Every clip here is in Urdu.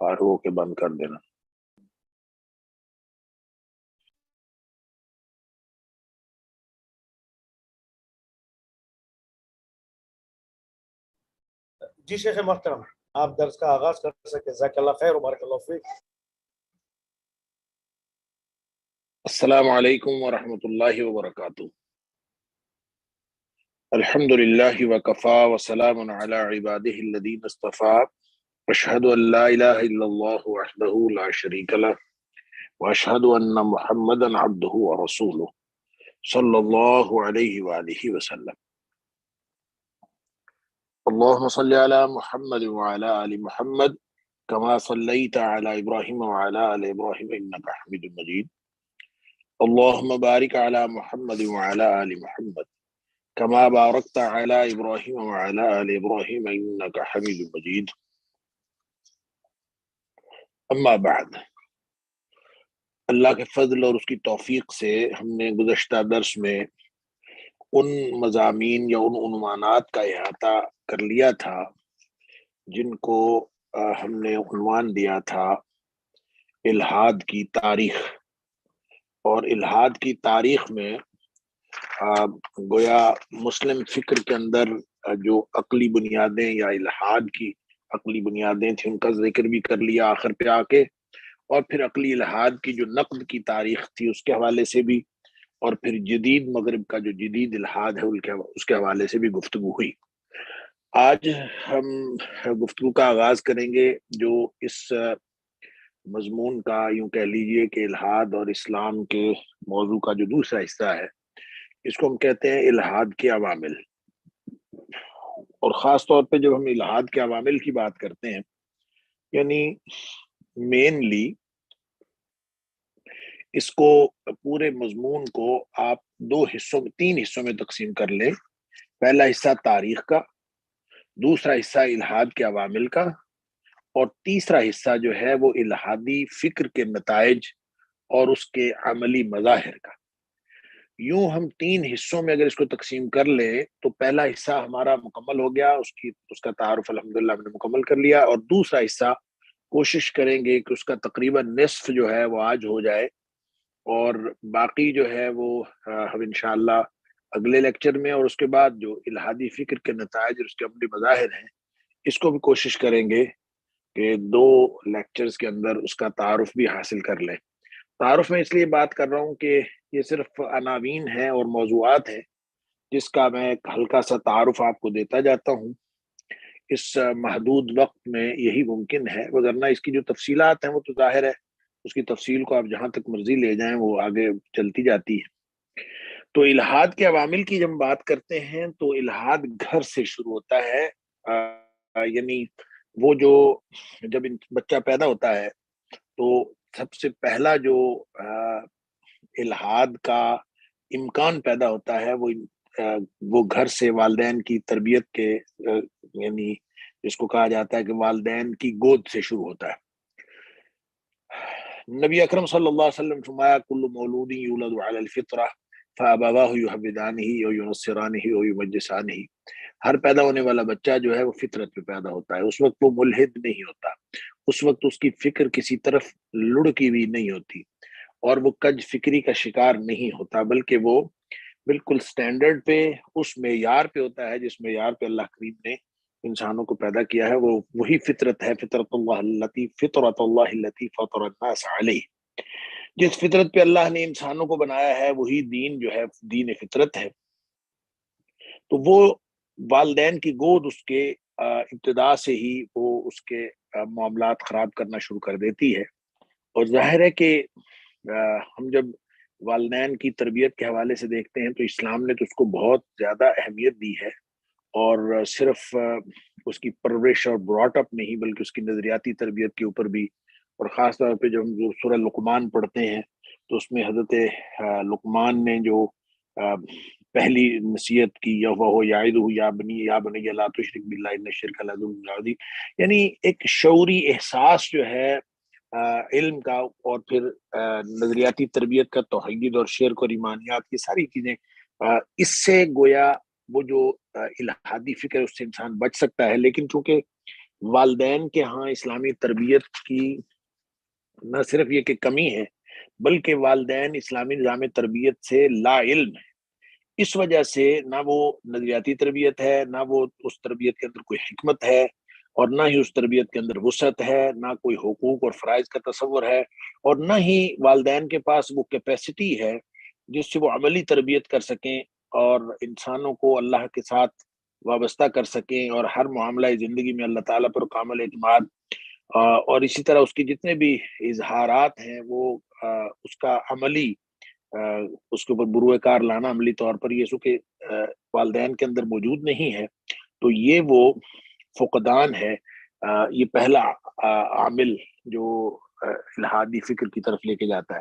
فارغ ہو کے بند کر دینا۔ جی شیخ محترم، آپ درس کا آغاز کر سکتے۔ جزاک اللہ خیر و بارک اللہ فیک۔ السلام علیکم ورحمۃ اللہ وبرکاتہ۔ الحمد للہ وکفا وسلام علی عبادہ الذین اصطفیٰ، اشہد ان لا الہ الا اللہ وحدہ لا شریک لہ واشہد ان محمدا عبدہ ورسولہ صلی اللہ علیہ وآلہ وسلم۔ اللہم صلی علی محمد وعلی آل محمد کما صلیت علی ابراہیم وعلی آل ابراہیم انک حمید مجید۔ اللہم بارک علی محمد وعلی آل محمد کما بارکت علی ابراہیم وعلی آل ابراہیم انک حمید مجید۔ اما بعد، اللہ کے فضل اور اس کی توفیق سے ہم نے گزشتہ درس میں ان مضامین یا ان عنوانات کا احاطہ کر لیا تھا جن کو ہم نے عنوان دیا تھا الحاد کی تاریخ۔ اور الحاد کی تاریخ میں گویا مسلم فکر کے اندر جو عقلی بنیادیں یا الحاد کی عقلی بنیادیں تھیں ان کا ذکر بھی کر لیا آخر پہ آ کے، اور پھر عقلی الحاد کی جو نقد کی تاریخ تھی اس کے حوالے سے بھی، اور پھر جدید مغرب کا جو جدید الحاد ہے اس کے حوالے سے بھی گفتگو ہوئی۔ آج ہم گفتگو کا آغاز کریں گے جو اس مضمون کا یوں کہہ لیجئے کہ الحاد اور اسلام کے موضوع کا جو دوسرا حصہ ہے، اس کو ہم کہتے ہیں الحاد کے عوامل۔ اور خاص طور پہ جب ہم الحاد کے عوامل کی بات کرتے ہیں، یعنی مینلی اس کو پورے مضمون کو آپ تین حصوں میں تقسیم کر لیں۔ پہلا حصہ تاریخ کا، دوسرا حصہ الحاد کے عوامل کا، اور تیسرا حصہ جو ہے وہ الحادی فکر کے نتائج اور اس کے عملی مظاہر کا۔ یوں ہم تین حصوں میں اگر اس کو تقسیم کر لیں تو پہلا حصہ ہمارا مکمل ہو گیا، اس کا تعارف الحمدللہ ہم نے مکمل کر لیا، اور دوسرا حصہ کوشش کریں گے کہ اس کا تقریباً نصف جو ہے وہ آج ہو جائے، اور باقی جو ہے وہ ہم انشاءاللہ اگلے لیکچر میں، اور اس کے بعد جو الحادی فکر کے نتائج اور اس کے عملی مظاہر ہیں اس کو بھی کوشش کریں گے کہ 2 لیکچرز کے اندر اس کا تعارف بھی حاصل کر لیں۔ تعارف میں اس لیے بات کر رہا ہوں کہ یہ صرف عناوین ہیں اور موضوعات ہیں جس کا میں ایک ہلکا سا تعارف آپ کو دیتا جاتا ہوں۔ اس محدود وقت میں یہی ممکن ہے، وگرنہ اس کی جو تفصیلات ہیں وہ تو ظاہر ہے، اس کی تفصیل کو آپ جہاں تک مرضی لے جائیں وہ آگے چلتی جاتی ہے۔ تو الحاد کے عوامل کی جب بات کرتے ہیں تو الحاد گھر سے شروع ہوتا ہے، یعنی وہ جو جب بچہ پیدا ہوتا ہے تو سب سے پہلا جو الحاد کا امکان پیدا ہوتا ہے وہ گھر سے، والدین کی تربیت کے، یعنی جس کو کہا جاتا ہے کہ والدین کی گود سے شروع ہوتا ہے۔ نبی اکرم صلی اللہ علیہ وسلم فرمایا کل مولود یولد علی الفطرہ فابواہ یحودانہ او ینصرانہ او یمجسانہ، ہر پیدا ہونے والا بچہ جو ہے وہ فطرت پہ پیدا ہوتا ہے۔ اس وقت وہ ملحد نہیں ہوتا، اس وقت اس کی فکر کسی طرف لڑکی ہوئی نہیں ہوتی، اور وہ کج فکری کا شکار نہیں ہوتا، بلکہ وہ بالکل سٹینڈرڈ پہ، اس معیار پہ ہوتا ہے جس معیار پہ اللہ کریم نے انسانوں کو پیدا کیا ہے۔ وہ وہی فطرت ہے، فطرت اللہ التی فطر الناس علیہ، جس فطرت پہ اللہ نے انسانوں کو بنایا ہے وہی دین جو ہے دین فطرت ہے۔ تو وہ والدین کی گود اس کے ابتدا سے ہی وہ اس کے معاملات خراب کرنا شروع کر دیتی ہے۔ اور ظاہر ہے کہ ہم جب والدین کی تربیت کے حوالے سے دیکھتے ہیں تو اسلام نے تو اس کو بہت زیادہ اہمیت دی ہے، اور صرف اس کی پرورش اور براٹ اپ نہیں بلکہ اس کی نظریاتی تربیت کے اوپر بھی۔ اور خاص طور پہ جب ہم سورہ لقمان پڑھتے ہیں تو اس میں حضرت لقمان نے جو پہلی نصیحت کی، وہ یعظہ یا بنی لا تشرک باللہ ان الشرک لظلم عظیم، یعنی ایک شعوری احساس جو ہے علم کا، اور پھر نظریاتی تربیت کا، توحید اور شرک اور ایمانیات کی ساری چیزیں، اس سے گویا وہ جو الحادی فکر اس سے انسان بچ سکتا ہے۔ لیکن چونکہ والدین کے ہاں اسلامی تربیت کی نہ صرف یہ کہ کمی ہے، بلکہ والدین اسلامی نظام تربیت سے لا علم ہے۔ اس وجہ سے نہ وہ نظریاتی تربیت ہے، نہ وہ اس تربیت کے اندر کوئی حکمت ہے، اور نہ ہی اس تربیت کے اندر وسعت ہے، نہ کوئی حقوق اور فرائض کا تصور ہے، اور نہ ہی والدین کے پاس وہ کیپیسٹی ہے جس سے وہ عملی تربیت کر سکیں اور انسانوں کو اللہ کے ساتھ وابستہ کر سکیں، اور ہر معاملہ زندگی میں اللہ تعالیٰ پر کامل اعتماد، اور اسی طرح اس کے جتنے بھی اظہارات ہیں وہ اس کا عملی، اس کے اوپر بروئے کار لانا عملی طور پر، یہ سو کہ والدین کے اندر موجود نہیں ہے، تو یہ وہ فقدان ہے۔ یہ پہلا عامل جو الہادی فکر کی طرف لے کے جاتا ہے۔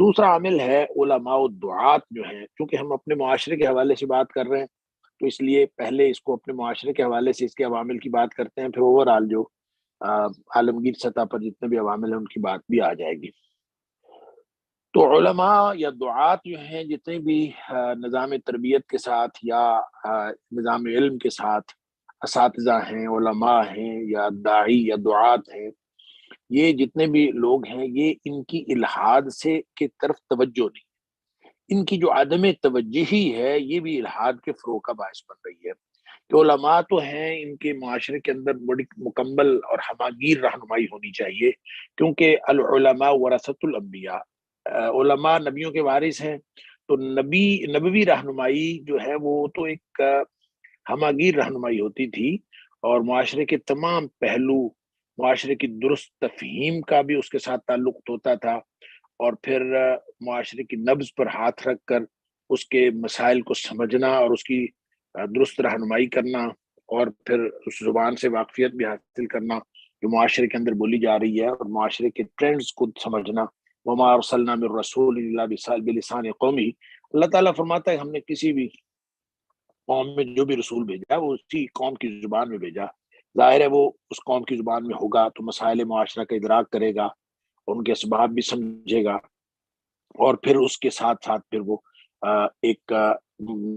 دوسرا عامل ہے علماء و دعات جو ہیں، کیونکہ ہم اپنے معاشرے کے حوالے سے بات کر رہے ہیں تو اس لیے پہلے اس کو اپنے معاشرے کے حوالے سے اس کے عوامل کی بات کرتے ہیں، پھر اوور آل جو عالمگیر سطح پر جتنے بھی عوامل ہیں ان کی بات بھی آ جائے گی۔ تو علماء یا دعات جو ہیں جتنے بھی نظام تربیت کے ساتھ یا نظام علم کے ساتھ اساتذہ ہیں، علماء ہیں یا داعی یا دعات ہیں، یہ جتنے بھی لوگ ہیں یہ ان کی الحاد سے کی طرف توجہ نہیں، ان کی جو عدم توجہی ہے یہ بھی الحاد کے فروغ کا باعث بن رہی ہے۔ کہ علماء تو ہیں، ان کے معاشرے کے اندر بڑی مکمل اور ہماگیر رہنمائی ہونی چاہیے، کیونکہ العلماء ورثۃ الانبیاء، علماء نبیوں کے وارث ہیں، تو نبوی رہنمائی جو ہے وہ تو ایک ہماگیر رہنمائی ہوتی تھی، اور معاشرے کے تمام پہلو، معاشرے کی درست تفہیم کا بھی اس کے ساتھ تعلق ہوتا تھا، اور پھر معاشرے کی نبض پر ہاتھ رکھ کر اس کے مسائل کو سمجھنا اور اس کی درست رہنمائی کرنا، اور پھر اس زبان سے واقفیت بھی حاصل کرنا جو معاشرے کے اندر بولی جا رہی ہے، اور معاشرے کے ٹرینڈز کو سمجھنا۔ وما ارسلنا من رسول الا بلسان قومی، اللہ تعالیٰ فرماتا ہے ہم نے کسی بھی قوم میں جو بھی رسول بھیجا وہ اسی قوم کی زبان میں بھیجا، ظاہر ہے وہ اس قوم کی زبان میں ہوگا تو مسائل معاشرہ کا ادراک کرے گا، ان کے اسباب بھی سمجھے گا، اور پھر اس کے ساتھ ساتھ پھر وہ ایک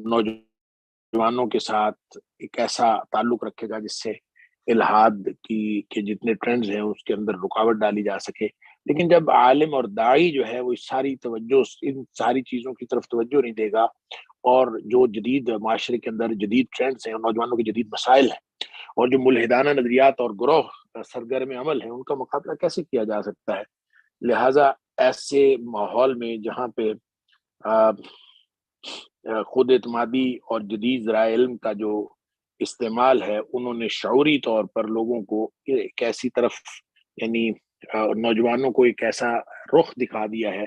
نوجوانوں کے ساتھ ایک ایسا تعلق رکھے گا جس سے الحاد کی کے جتنے ٹرینڈز ہیں اس کے اندر رکاوٹ ڈالی جا سکے۔ لیکن جب عالم اور داعی جو ہے وہ اس ساری توجہ، ان ساری چیزوں کی طرف توجہ نہیں دے گا، اور جو جدید معاشرے کے اندر جدید ٹرینڈز ہیں اور نوجوانوں کے جدید مسائل ہیں اور جو ملحدانہ نظریات اور گروہ سرگرم عمل ہیں ان کا مقابلہ کیسے کیا جا سکتا ہے؟ لہٰذا ایسے ماحول میں جہاں پہ خود اعتمادی اور جدید ذرائع علم کا جو استعمال ہے، انہوں نے شعوری طور پر لوگوں کو ایک ایسی طرف، یعنی نوجوانوں کو ایک ایسا رخ دکھا دیا ہے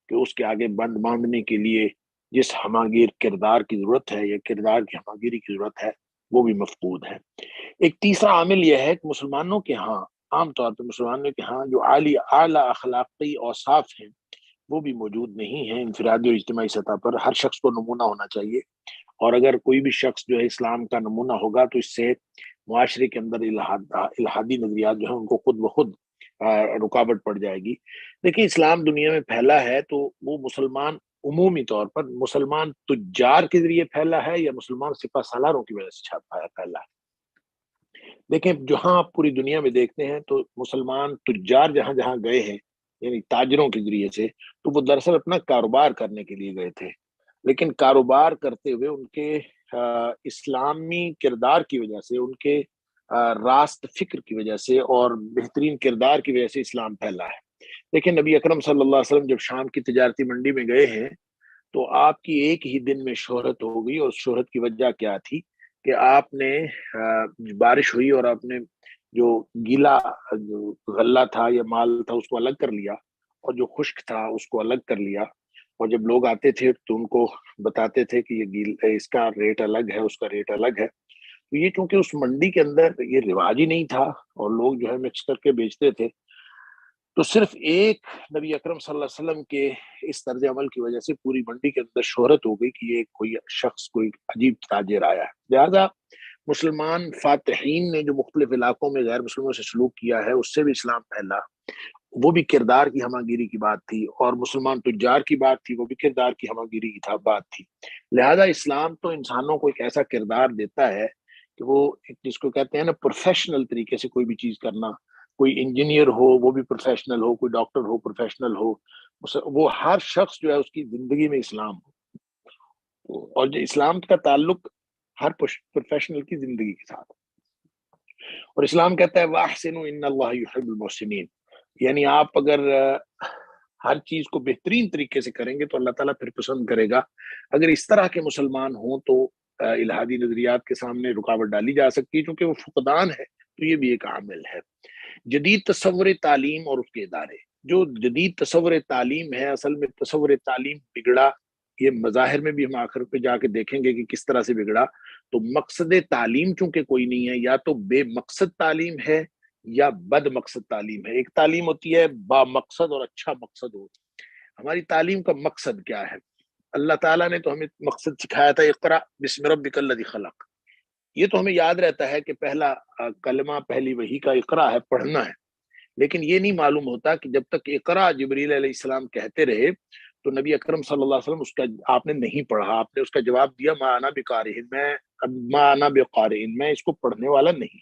کہ اس کے آگے بند باندھنے کے لیے جس ہماگیر کردار کی ضرورت ہے یا کردار کی ہماگیری کی ضرورت ہے وہ بھی مفقود ہے۔ ایک تیسرا عامل یہ ہے کہ مسلمانوں کے ہاں، عام طور پہ مسلمانوں کے ہاں جو اعلیٰ اخلاقی اوصاف ہیں وہ بھی موجود نہیں ہیں انفرادی اور اجتماعی سطح پر۔ ہر شخص کو نمونہ ہونا چاہیے، اور اگر کوئی بھی شخص جو ہے اسلام کا نمونہ ہوگا تو اس سے معاشرے کے اندر الہادی نظریات جو ہیں ان کو خود بخود رکاوٹ پڑ جائے گی۔ دیکھیں، اسلام دنیا میں پھیلا ہے تو وہ مسلمان، عمومی طور پر مسلمان تجار کے ذریعے پھیلا ہے یا مسلمان سپہ سالاروں کی وجہ سے پھیلا ہے؟ دیکھیں، جہاں آپ پوری دنیا میں دیکھتے ہیں تو مسلمان تجار جہاں جہاں گئے ہیں، یعنی تاجروں کے ذریعے سے، تو وہ دراصل اپنا کاروبار کرنے کے لیے گئے تھے، لیکن کاروبار کرتے ہوئے ان کے اسلامی کردار کی وجہ سے، ان کے راست فکر کی وجہ سے اور بہترین کردار کی وجہ سے اسلام پھیلا ہے۔ لیکن نبی اکرم صلی اللہ علیہ وسلم جب شام کی تجارتی منڈی میں گئے ہیں تو آپ کی ایک ہی دن میں شہرت ہو گئی، اور شہرت کی وجہ کیا تھی کہ آپ نے بارش ہوئی اور آپ نے جو گیلا جو غلہ تھا یا مال تھا اس کو الگ کر لیا، اور جو خشک تھا اس کو الگ کر لیا، اور جب لوگ آتے تھے تو ان کو بتاتے تھے کہ یہ اس کا ریٹ الگ ہے، اس کا ریٹ الگ ہے۔ تو یہ چونکہ اس منڈی کے اندر یہ رواج ہی نہیں تھا اور لوگ جو ہے مکس کر کے بیچتے تھے، تو صرف ایک نبی اکرم صلی اللہ علیہ وسلم کے اس طرز عمل کی وجہ سے پوری منڈی کے اندر شہرت ہو گئی کہ یہ کوئی شخص، کوئی عجیب تاجر آیا ہے۔ لہذا مسلمان فاتحین نے جو مختلف علاقوں میں غیر مسلموں سے سلوک کیا ہے اس سے بھی اسلام پھیلا، وہ بھی کردار کی ہماگیری کی بات تھی، اور مسلمان تجار کی بات تھی، وہ بھی کردار کی ہماگیری کی بات تھی۔ لہذا اسلام تو انسانوں کو ایک ایسا کردار دیتا ہے کہ وہ ایک جس کو کہتے ہیں نا پروفیشنل طریقے سے کوئی بھی چیز کرنا، کوئی انجینئر ہو وہ بھی پروفیشنل ہو، کوئی ڈاکٹر ہو پروفیشنل ہو، وہ ہر شخص جو ہے اس کی زندگی میں اسلام ہو، اور جو اسلام کا تعلق ہر پروفیشنل کی زندگی کے ساتھ، اور اسلام کہتا ہے وَأَحْسِنُوا إِنَّ اللَّهَ يُحِبُّ الْمُحْسِنِينَ، یعنی آپ اگر ہر چیز کو بہترین طریقے سے کریں گے تو اللہ تعالیٰ پھر پسند کرے گا۔ اگر اس طرح کے مسلمان ہوں تو الہادی نظریات کے سامنے رکاوٹ ڈالی جا سکتی ہے، چونکہ وہ فقدان ہے، تو یہ بھی ایک عامل ہے۔ جدید تصور تعلیم اور اس کے ادارے، جو جدید تصور تعلیم ہے، اصل میں تصور تعلیم بگڑا، یہ مظاہر میں بھی ہم آخر پہ جا کے دیکھیں گے کہ کس طرح سے بگڑا۔ تو مقصد تعلیم چونکہ کوئی نہیں ہے، یا تو بے مقصد تعلیم ہے یا بد مقصد تعلیم ہے۔ ایک تعلیم ہوتی ہے با مقصد اور اچھا مقصد ہو۔ ہماری تعلیم کا مقصد کیا ہے؟ اللہ تعالیٰ نے تو ہمیں مقصد سکھایا تھا، اقرأ بسم ربک الذی خلق، یہ تو ہمیں یاد رہتا ہے کہ پہلا کلمہ پہلی وحی کا اقرا ہے، پڑھنا ہے، لیکن یہ نہیں معلوم ہوتا کہ جب تک اقرا جبریل علیہ السلام کہتے رہے تو نبی اکرم صلی اللہ علیہ وسلم اس کا آپ نے نہیں پڑھا، آپ نے اس کا جواب دیا ما انا بقارئ، میں اس کو پڑھنے والا نہیں۔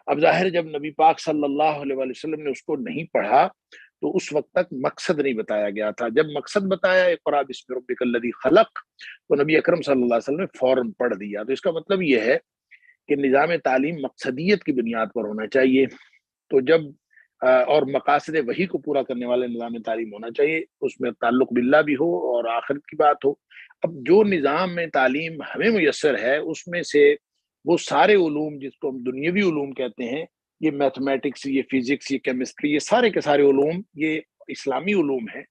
اب ظاہر جب نبی پاک صلی اللہ علیہ وسلم نے اس کو نہیں پڑھا تو اس وقت تک مقصد نہیں بتایا گیا تھا۔ جب مقصد بتایا اقرأ بسم ربک الذی خلق، تو نبی اکرم صلی اللہ علیہ وسلم نے فوراً پڑھ دیا۔ تو اس کا مطلب یہ ہے کہ نظام تعلیم مقصدیت کی بنیاد پر ہونا چاہیے، تو جب اور مقاصد وحی کو پورا کرنے والے نظام تعلیم ہونا چاہیے، اس میں تعلق باللہ بھی ہو اور آخرت کی بات ہو۔ اب جو نظام میں تعلیم ہمیں میسر ہے اس میں سے وہ سارے علوم جس کو ہم دنیاوی علوم کہتے ہیں، یہ میتھمیٹکس، یہ فزکس، یہ کیمسٹری، یہ سارے کے سارے علوم یہ اسلامی علوم ہیں،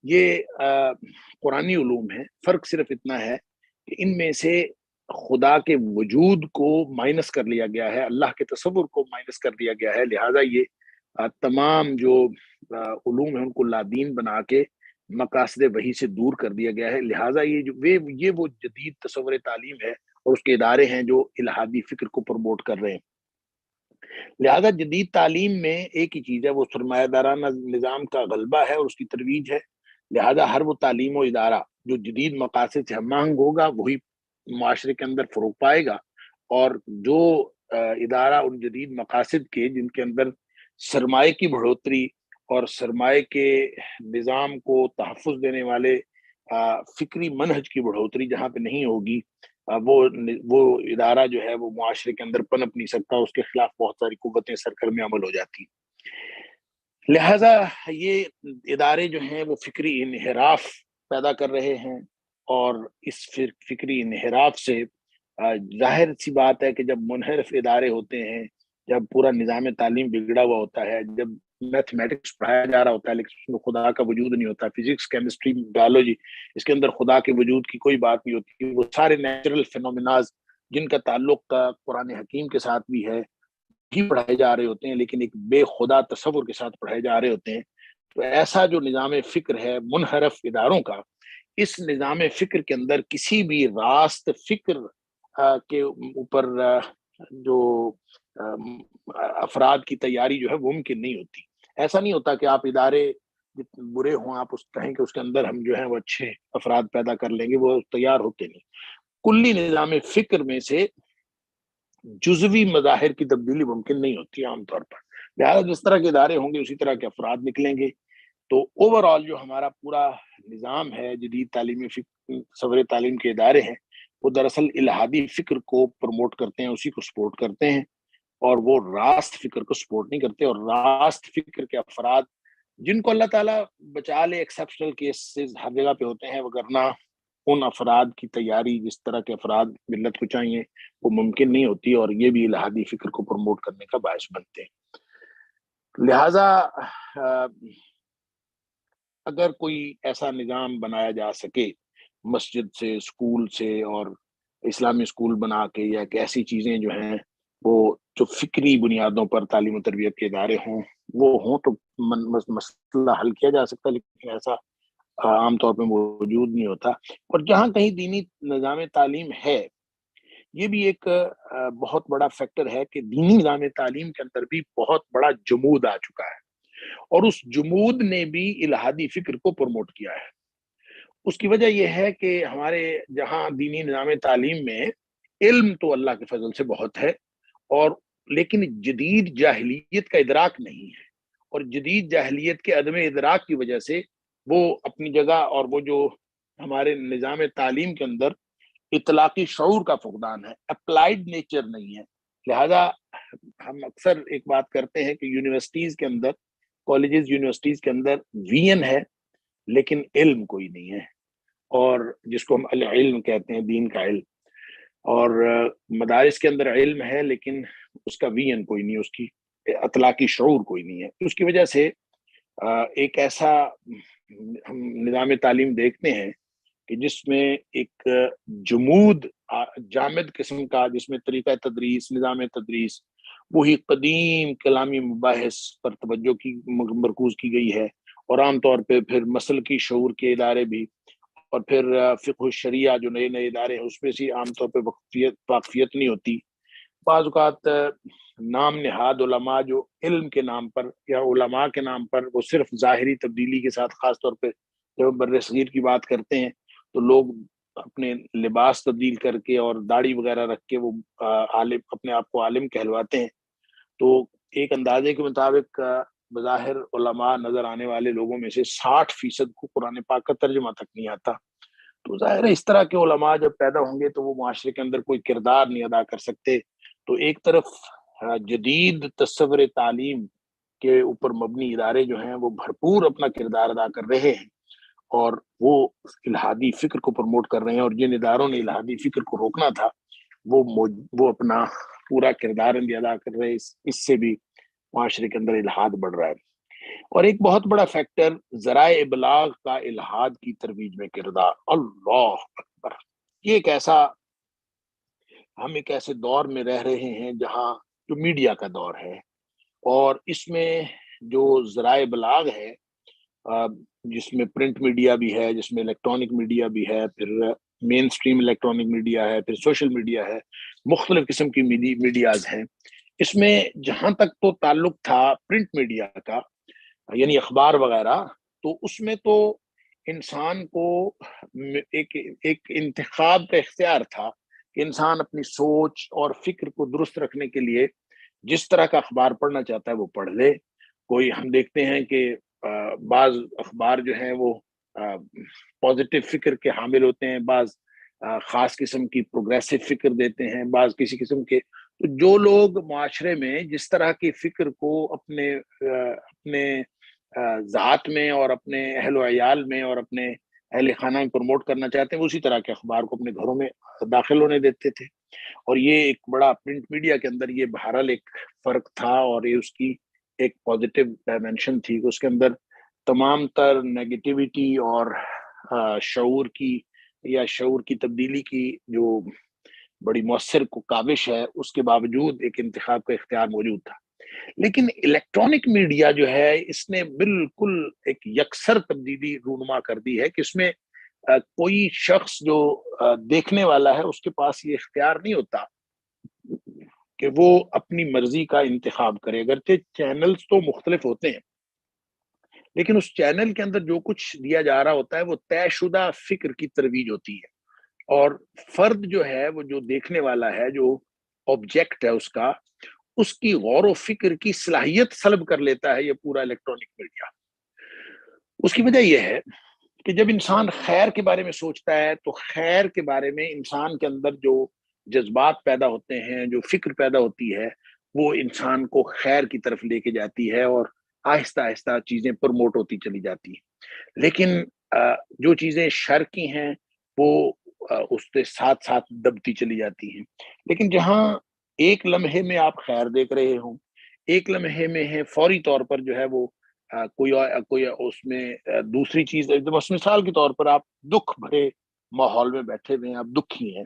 یہ قرآنی علوم ہیں۔ فرق صرف اتنا ہے کہ ان میں سے خدا کے وجود کو مائنس کر لیا گیا ہے، اللہ کے تصور کو مائنس کر دیا گیا ہے، لہٰذا یہ تمام جو علوم ہیں ان کو لادین بنا کے مقاصد وحی سے دور کر دیا گیا ہے۔ لہٰذا یہ وہ جدید تصور تعلیم ہے اور اس کے ادارے ہیں جو الہادی فکر کو پروموٹ کر رہے ہیں۔ لہٰذا جدید تعلیم میں ایک ہی چیز ہے، وہ سرمایہ دارانہ نظام کا غلبہ ہے اور اس کی ترویج ہے۔ لہٰذا ہر وہ تعلیم و ادارہ جو جدید مقاصد سے ہم آہنگ ہوگا وہی معاشرے کے اندر فروغ پائے گا، اور جو ادارہ ان جدید مقاصد کے جن کے اندر سرمایہ کی بڑھوتری اور سرمایہ کے نظام کو تحفظ دینے والے فکری منہج کی بڑھوتری جہاں پہ نہیں ہوگی، وہ ادارہ جو ہے وہ معاشرے کے اندر پنپ نہیں سکتا، اس کے خلاف بہت ساری قوتیں سرگرم عمل ہو جاتی ہیں۔ لہٰذا یہ ادارے جو ہیں وہ فکری انحراف پیدا کر رہے ہیں، اور اس فکری انحراف سے ظاہر سی بات ہے کہ جب منحرف ادارے ہوتے ہیں، جب پورا نظام تعلیم بگڑا ہوا ہوتا ہے، جب میتھمیٹکس پڑھایا جا رہا ہوتا ہے لیکن اس میں خدا کا وجود نہیں ہوتا، فزکس، کیمسٹری، بایولوجی، اس کے اندر خدا کے وجود کی کوئی بات نہیں ہوتی، وہ سارے نیچرل فینومیناز جن کا تعلق قرآن حکیم کے ساتھ بھی ہے ہی پڑھائے جا رہے ہوتے ہیں، لیکن ایک بے خدا تصور کے ساتھ پڑھائے جا رہے ہوتے ہیں۔ تو ایسا جو نظام فکر ہے منحرف اداروں کا، اس نظام فکر کے اندر کسی بھی راست فکر کے اوپر جو افراد کی تیاری جو ہے وہ ممکن نہیں ہوتی۔ ایسا نہیں ہوتا کہ آپ ادارے جتنے برے ہوں آپ اس کہیں کہ اس کے اندر ہم جو ہیں وہ اچھے افراد پیدا کر لیں گے، وہ تیار ہوتے نہیں۔ کلی نظام فکر میں سے جزوی مظاہر کی تبدیلی ممکن نہیں ہوتی عام طور پر، لہٰذا جس طرح کے ادارے ہوں گے اسی طرح کے افراد نکلیں گے۔ تو اوور آل جو ہمارا پورا نظام ہے، جدید تعلیمی تصور تعلیم کے ادارے ہیں، وہ دراصل الہادی فکر کو پروموٹ کرتے ہیں، اسی کو سپورٹ کرتے ہیں، اور وہ راست فکر کو سپورٹ نہیں کرتے۔ اور راست فکر کے افراد جن کو اللہ تعالیٰ بچا لے، ایکسیپشنل کیسز ہر جگہ پہ ہوتے ہیں، وگرنہ ان افراد کی تیاری جس طرح کے افراد ملت کو چاہیے وہ ممکن نہیں ہوتی، اور یہ بھی الہادی فکر کو پروموٹ کرنے کا باعث بنتے ہیں۔ لہٰذا اگر کوئی ایسا نظام بنایا جا سکے مسجد سے، اسکول سے، اور اسلامی اسکول بنا کے، یا کہ ایسی چیزیں جو ہیں وہ جو فکری بنیادوں پر تعلیم و تربیت کے ادارے ہوں وہ ہوں، تو مسئلہ حل کیا جا سکتا، لیکن ایسا عام طور پہ موجود نہیں ہوتا۔ اور جہاں کہیں دینی نظام تعلیم ہے، یہ بھی ایک بہت بڑا فیکٹر ہے کہ دینی نظام تعلیم کے اندر بھی بہت بڑا جمود آ چکا ہے، اور اس جمود نے بھی الہادی فکر کو پروموٹ کیا ہے۔ اس کی وجہ یہ ہے کہ ہمارے جہاں دینی نظام تعلیم میں علم تو اللہ کے فضل سے بہت ہے، اور لیکن جدید جاہلیت کا ادراک نہیں ہے، اور جدید جاہلیت کے عدم ادراک کی وجہ سے وہ اپنی جگہ، اور وہ جو ہمارے نظام تعلیم کے اندر اطلاقی شعور کا فقدان ہے، اپلائیڈ نیچر نہیں ہے۔ لہذا ہم اکثر ایک بات کرتے ہیں کہ یونیورسٹیز کے اندر، کالجز یونیورسٹیز کے اندر وی این ہے لیکن علم کوئی نہیں ہے، اور جس کو ہم العلم کہتے ہیں، دین کا علم، اور مدارس کے اندر علم ہے لیکن اس کا وی این کوئی نہیں، اس کی اطلاقی شعور کوئی نہیں ہے۔ اس کی وجہ سے ایک ایسا ہم نظام تعلیم دیکھتے ہیں کہ جس میں ایک جمود جامد قسم کا، جس میں طریقہ تدریس، نظام تدریس وہی قدیم کلامی مباحث پر توجہ کی مرکوز کی گئی ہے، اور عام طور پہ پھر مسلکی شعور کے ادارے بھی، اور پھر فقہ الشریعہ جو نئے نئے ادارے ہیں اس میں سے عام طور پہ واقفیت نہیں ہوتی۔ بعض اوقات نام نہاد علماء جو علم کے نام پر یا علماء کے نام پر وہ صرف ظاہری تبدیلی کے ساتھ، خاص طور پہ جب بر صغیر کی بات کرتے ہیں تو لوگ اپنے لباس تبدیل کر کے اور داڑھی وغیرہ رکھ کے وہ عالم، اپنے آپ کو عالم کہلواتے ہیں۔ تو ایک اندازے کے مطابق بظاہر علماء نظر آنے والے لوگوں میں سے 60% کو قرآن پاک کا ترجمہ تک نہیں آتا۔ تو ظاہر ہے اس طرح کے علماء جب پیدا ہوں گے تو وہ معاشرے کے اندر کوئی کردار نہیں ادا کر سکتے۔ تو ایک طرف جدید تصور تعلیم کے اوپر مبنی ادارے جو ہیں وہ بھرپور اپنا کردار ادا کر رہے ہیں، اور وہ الہادی فکر کو پروموٹ کر رہے ہیں، اور جن اداروں نے الہادی فکر کو روکنا تھا وہ اپنا پورا کردار ادا کر رہے ہیں۔ اس سے بھی معاشرے کے اندر الہاد بڑھ رہا ہے۔ اور ایک بہت بڑا فیکٹر ذرائع ابلاغ کا الہاد کی ترویج میں کردار۔ اللہ اکبر! یہ ہم ایک ایسے دور میں رہ رہے ہیں جہاں جو میڈیا کا دور ہے، اور اس میں جو ذرائع ابلاغ ہے، جس میں پرنٹ میڈیا بھی ہے، جس میں الیکٹرانک میڈیا بھی ہے، پھر مین سٹریم الیکٹرانک میڈیا ہے، پھر سوشل میڈیا ہے، مختلف قسم کی میڈیاز ہیں۔ اس میں جہاں تک تو تعلق تھا پرنٹ میڈیا کا، یعنی اخبار وغیرہ، تو اس میں تو انسان کو ایک انتخاب کا اختیار تھا کہ انسان اپنی سوچ اور فکر کو درست رکھنے کے لیے جس طرح کا اخبار پڑھنا چاہتا ہے وہ پڑھ لے۔ کوئی ہم دیکھتے ہیں کہ بعض اخبار جو ہیں وہ پازیٹیو فکر کے حامل ہوتے ہیں، بعض خاص قسم کی پروگریسو فکر دیتے ہیں، بعض کسی قسم کے۔ تو جو لوگ معاشرے میں جس طرح کی فکر کو اپنے ذات میں اور اپنے اہل و عیال میں اور اپنے اہل خانہ میں پروموٹ کرنا چاہتے ہیں، وہ اسی طرح کے اخبار کو اپنے گھروں میں داخل ہونے دیتے تھے۔ اور یہ ایک بڑا پرنٹ میڈیا کے اندر یہ بہرحال ایک فرق تھا، اور یہ اس کی ایک پازیٹیو ڈائمینشن تھی کہ اس کے اندر تمام تر نیگیٹیوٹی اور شعور کی تبدیلی کی جو بڑی مؤثر کاوش ہے، اس کے باوجود ایک انتخاب کا اختیار موجود تھا۔ لیکن الیکٹرانک میڈیا جو ہے اس نے بالکل ایک یکسر تبدیلی رونما کر دی ہے کہ اس میں کوئی شخص جو دیکھنے والا ہے اس کے پاس یہ اختیار نہیں ہوتا کہ وہ اپنی مرضی کا انتخاب کرے۔ اگرچہ چینلز تو مختلف ہوتے ہیں، لیکن اس چینل کے اندر جو کچھ دیا جا رہا ہوتا ہے وہ طے شدہ فکر کی ترویج ہوتی ہے، اور فرد جو ہے وہ جو دیکھنے والا ہے، جو آبجیکٹ ہے اس کی غور و فکر کی صلاحیت سلب کر لیتا ہے یہ پورا الیکٹرانک میڈیا۔ اس کی وجہ یہ ہے کہ جب انسان خیر کے بارے میں سوچتا ہے تو خیر کے بارے میں انسان کے اندر جو جذبات پیدا ہوتے ہیں، جو فکر پیدا ہوتی ہے، وہ انسان کو خیر کی طرف لے کے جاتی ہے، اور آہستہ آہستہ چیزیں پروموٹ ہوتی چلی جاتی ہیں۔ لیکن جو چیزیں شر کی ہیں وہ اس کے ساتھ ساتھ دبتی چلی جاتی ہیں۔ لیکن جہاں ایک لمحے میں آپ خیر دیکھ رہے ہوں، ایک لمحے میں ہے فوری طور پر جو ہے وہ کوئی اس میں دوسری چیز، بس مثال کے طور پر آپ دکھ بھرے ماحول میں بیٹھے ہوئے ہیں، آپ دکھی ہیں،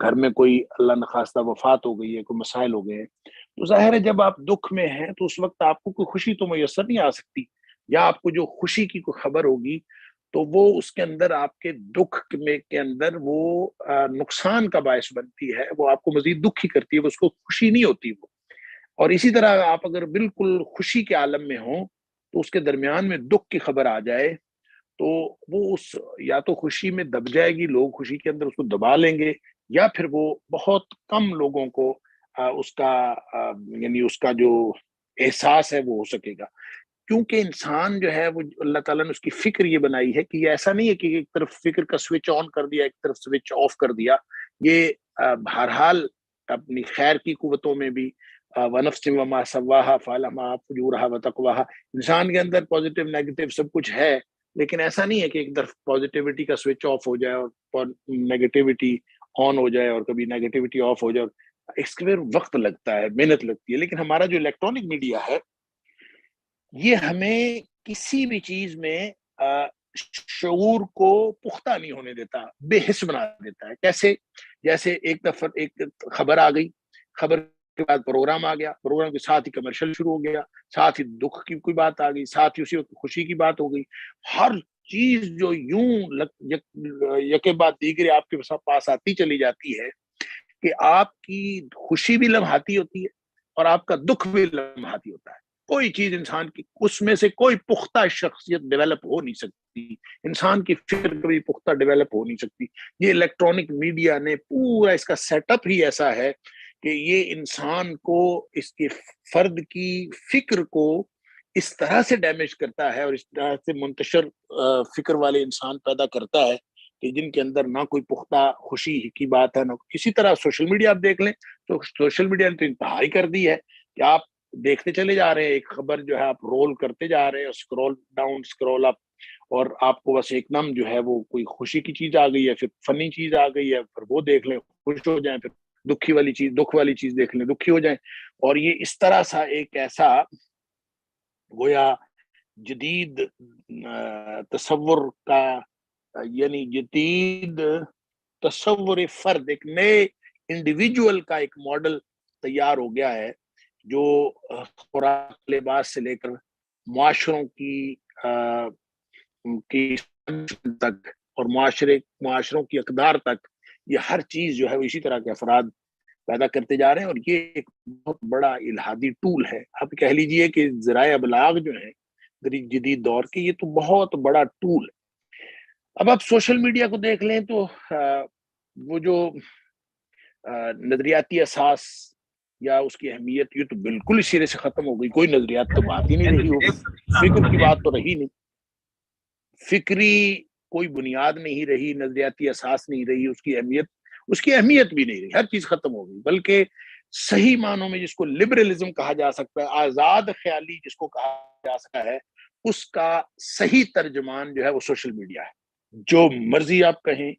گھر میں کوئی اللہ نخواستہ وفات ہو گئی ہے، کوئی مسائل ہو گئے ہیں، تو ظاہر ہے جب آپ دکھ میں ہیں تو اس وقت آپ کو کوئی خوشی تو میسر نہیں آ سکتی، یا آپ کو جو خوشی کی کوئی خبر ہوگی تو وہ اس کے اندر آپ کے دکھ کے اندر وہ نقصان کا باعث بنتی ہے، وہ آپ کو مزید دکھ ہی کرتی ہے، اس کو خوشی نہیں ہوتی وہ۔ اور اسی طرح آپ اگر بالکل خوشی کے عالم میں ہوں تو اس کے درمیان میں دکھ کی خبر آ جائے تو وہ یا تو خوشی میں دب جائے گی، لوگ خوشی کے اندر اس کو دبا لیں گے، یا پھر وہ بہت کم لوگوں کو اس کا یعنی اس کا جو احساس ہے وہ ہو سکے گا. کیونکہ انسان جو ہے وہ اللہ تعالیٰ نے اس کی فکر یہ بنائی ہے کہ یہ ایسا نہیں ہے کہ ایک طرف فکر کا سوئچ آن کر دیا ایک طرف سوئچ آف کر دیا. یہ بہرحال اپنی خیر کی قوتوں میں بھی وَنَفْسٍ وَمَا سَوَّاهَا فَأَلْهَمَهَا فُجُورَهَا وَتَقْوَاهَا انسان کے اندر پازیٹیو نیگیٹو سب کچھ ہے، لیکن ایسا نہیں ہے کہ ایک طرف پازیٹیوٹی کا سوئچ آف ہو جائے اور نیگیٹیوٹی آن ہو جائے اور کبھی نیگیٹیوٹی آف ہو جائے. اس کے وقت لگتا ہے، محنت لگتی ہے. لیکن ہمارا جو الیکٹرانک میڈیا ہے یہ ہمیں کسی بھی چیز میں شعور کو پختہ نہیں ہونے دیتا، بے حس بنا دیتا ہے. کیسے؟ جیسے ایک دفعہ ایک خبر آ گئی، خبر کے بعد پروگرام آ گیا، پروگرام کے ساتھ ہی کمرشل شروع ہو گیا، ساتھ ہی دکھ کی کوئی بات آ گئی، ساتھ ہی اسی وقت خوشی کی بات ہو گئی. ہر چیز جو یوں یکے بعد دیگرے آپ کے پاس آتی چلی جاتی ہے کہ آپ کی خوشی بھی لمحاتی ہوتی ہے اور آپ کا دکھ بھی لمحاتی ہوتا ہے. کوئی چیز انسان کی اس میں سے کوئی پختہ شخصیت ڈیولپ ہو نہیں سکتی، انسان کی فکر کبھی پختہ ڈیولپ ہو نہیں سکتی. یہ الیکٹرانک میڈیا نے پورا اس کا سیٹ اپ ہی ایسا ہے کہ یہ انسان کو اس کے فرد کی فکر کو اس طرح سے ڈیمیج کرتا ہے اور اس طرح سے منتشر فکر والے انسان پیدا کرتا ہے کہ جن کے اندر نہ کوئی پختہ خوشی کی بات ہے نہ کسی طرح. سوشل میڈیا آپ دیکھ لیں تو سوشل میڈیا نے تو انتہائی کر دی ہے کہ آپ دیکھتے چلے جا رہے ہیں، ایک خبر جو ہے آپ رول کرتے جا رہے ہیں، اسکرول ڈاؤن اسکرول اپ، اور آپ کو بس ایک دم جو ہے وہ کوئی خوشی کی چیز آ گئی ہے، پھر فنی چیز آ گئی ہے، پھر وہ دیکھ لیں خوش ہو جائیں، پھر دکھ والی چیز دیکھ لیں دکھی ہو جائیں. اور یہ اس طرح سا ایک ایسا گویا جدید تصور کا یعنی جدید تصور فرد، ایک نئے انڈیویجول کا ایک ماڈل تیار ہو گیا ہے جو خوراک لباس سے لے کر معاشروں کی تک اور معاشروں کی اقدار تک یہ ہر چیز جو ہے وہ اسی طرح کے افراد پیدا کرتے جا رہے ہیں. اور یہ ایک بہت بڑا الہادی ٹول ہے. آپ کہہ لیجئے کہ ذرائع ابلاغ جو ہیں جدید دور کے یہ تو بہت بڑا ٹول ہے. اب آپ سوشل میڈیا کو دیکھ لیں تو وہ جو نظریاتی اساس یا اس کی اہمیت یہ تو بالکل اس سرے سے ختم ہو گئی. کوئی نظریات تو بات ہی نہیں رہی ہوگی، فکر کی بات تو رہی نہیں، فکری کوئی بنیاد نہیں رہی، نظریاتی اساس نہیں رہی، اس کی اہمیت بھی نہیں رہی، ہر چیز ختم ہو گئی. بلکہ صحیح معنوں میں جس کو لبرلزم کہا جا سکتا ہے، آزاد خیالی جس کو کہا جا سکتا ہے، اس کا صحیح ترجمان جو ہے وہ سوشل میڈیا ہے. جو مرضی آپ کہیں،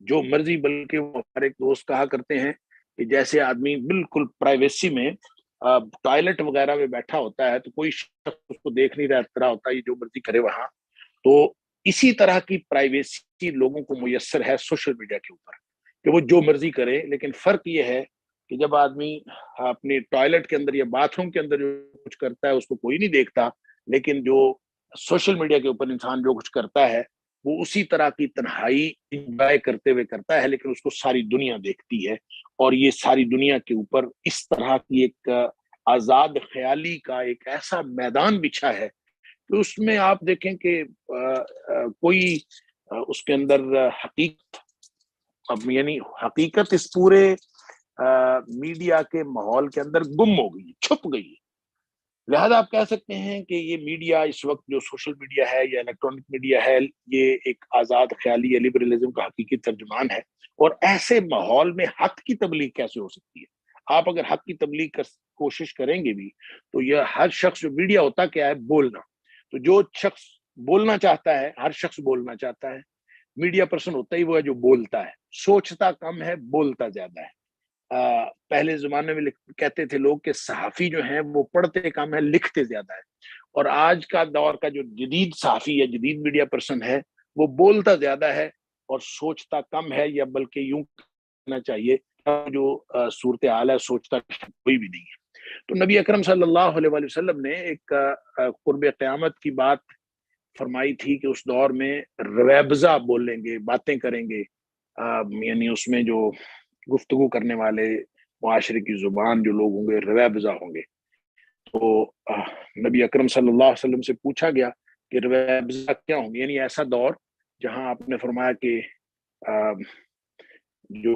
جو مرضی، بلکہ وہ ہمارے ایک دوست کہا کرتے ہیں کہ جیسے آدمی بالکل پرائیویسی میں ٹوائلٹ وغیرہ میں بیٹھا ہوتا ہے تو کوئی شخص اس کو دیکھ نہیں رہا ہوتا، یہ جو مرضی کرے وہاں، تو اسی طرح کی پرائیویسی لوگوں کو میسر ہے سوشل میڈیا کے اوپر کہ وہ جو مرضی کرے. لیکن فرق یہ ہے کہ جب آدمی اپنے ٹوائلٹ کے اندر یا باتھ روم کے اندر جو کچھ کرتا ہے اس کو کوئی نہیں دیکھتا، لیکن جو سوشل میڈیا کے اوپر انسان جو کچھ کرتا ہے وہ اسی طرح کی تنہائی انجوائے کرتے ہوئے کرتا ہے، لیکن اس کو ساری دنیا دیکھتی ہے. اور یہ ساری دنیا کے اوپر اس طرح کی ایک آزاد خیالی کا ایک ایسا میدان بچھا ہے کہ اس میں آپ دیکھیں کہ کوئی اس کے اندر حقیقت اس پورے میڈیا کے ماحول کے اندر گم ہو گئی، چھپ گئی ہے. لہذا آپ کہہ سکتے ہیں کہ یہ میڈیا اس وقت جو سوشل میڈیا ہے یا الیکٹرانک میڈیا ہے یہ ایک آزاد خیالی یا لبرلزم کا حقیقی ترجمان ہے. اور ایسے ماحول میں حق کی تبلیغ کیسے ہو سکتی ہے؟ آپ اگر حق کی تبلیغ کی کوشش کریں گے بھی تو یہ ہر شخص، جو میڈیا ہوتا کیا ہے؟ بولنا. تو جو شخص بولنا چاہتا ہے، ہر شخص بولنا چاہتا ہے. میڈیا پرسن ہوتا ہی وہ ہے جو بولتا ہے، سوچتا کم ہے، بولتا زیادہ ہے. پہلے زمانے میں کہتے تھے لوگ کہ صحافی جو ہیں وہ پڑھتے کم ہے، لکھتے زیادہ ہے. اور آج کا دور کا جو جدید صحافی یا جدید میڈیا پرسن ہے وہ بولتا زیادہ ہے اور سوچتا کم ہے، یا بلکہ یوں کہنا چاہیے جو صورتحال ہے سوچتا کوئی بھی نہیں ہے. تو نبی اکرم صلی اللہ علیہ وآلہ وسلم نے ایک قرب قیامت کی بات فرمائی تھی کہ اس دور میں رویبضہ بولیں گے، باتیں کریں گے، یعنی اس میں جو گفتگو کرنے والے معاشرے کی زبان جو لوگ ہوں گے رویبضہ ہوں گے. تو نبی اکرم صلی اللہ علیہ وسلم سے پوچھا گیا کہ رویبضہ کیا ہوں گے، یعنی ایسا دور جہاں آپ نے فرمایا کہ جو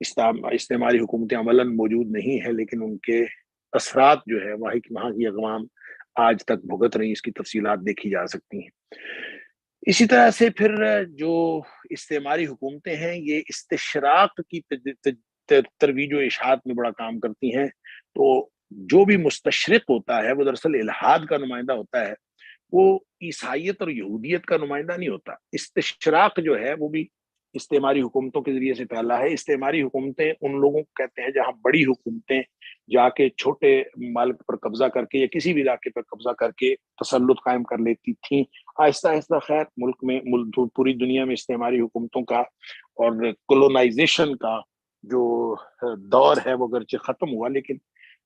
استعماری حکومتیں عملاً موجود نہیں ہیں، لیکن ان کے اثرات جو ہے وہاں کی اقوام آج تک بھگت رہی، اس کی تفصیلات دیکھی جا سکتی ہیں۔ اسی طرح سے پھر جو استعماری حکومتیں ہیں یہ استشراق کی ترویج و اشاعت میں بڑا کام کرتی ہیں۔ تو جو بھی مستشرق ہوتا ہے وہ دراصل الحاد کا نمائندہ ہوتا ہے، وہ عیسائیت اور یہودیت کا نمائندہ نہیں ہوتا۔ استشراق جو ہے وہ بھی استعماری حکومتوں کے ذریعے سے پھیلا ہے۔ استعماری حکومتیں ان لوگوں کو کہتے ہیں جہاں بڑی حکومتیں جا کے چھوٹے مالک پر قبضہ کر کے یا کسی بھی علاقے پر قبضہ کر کے تسلط قائم کر لیتی تھیں۔ آہستہ آہستہ خیر ملک پوری دنیا میں استعماری حکومتوں کا اور کولونائزیشن کا جو دور ہے وہ اگرچہ ختم ہوا، لیکن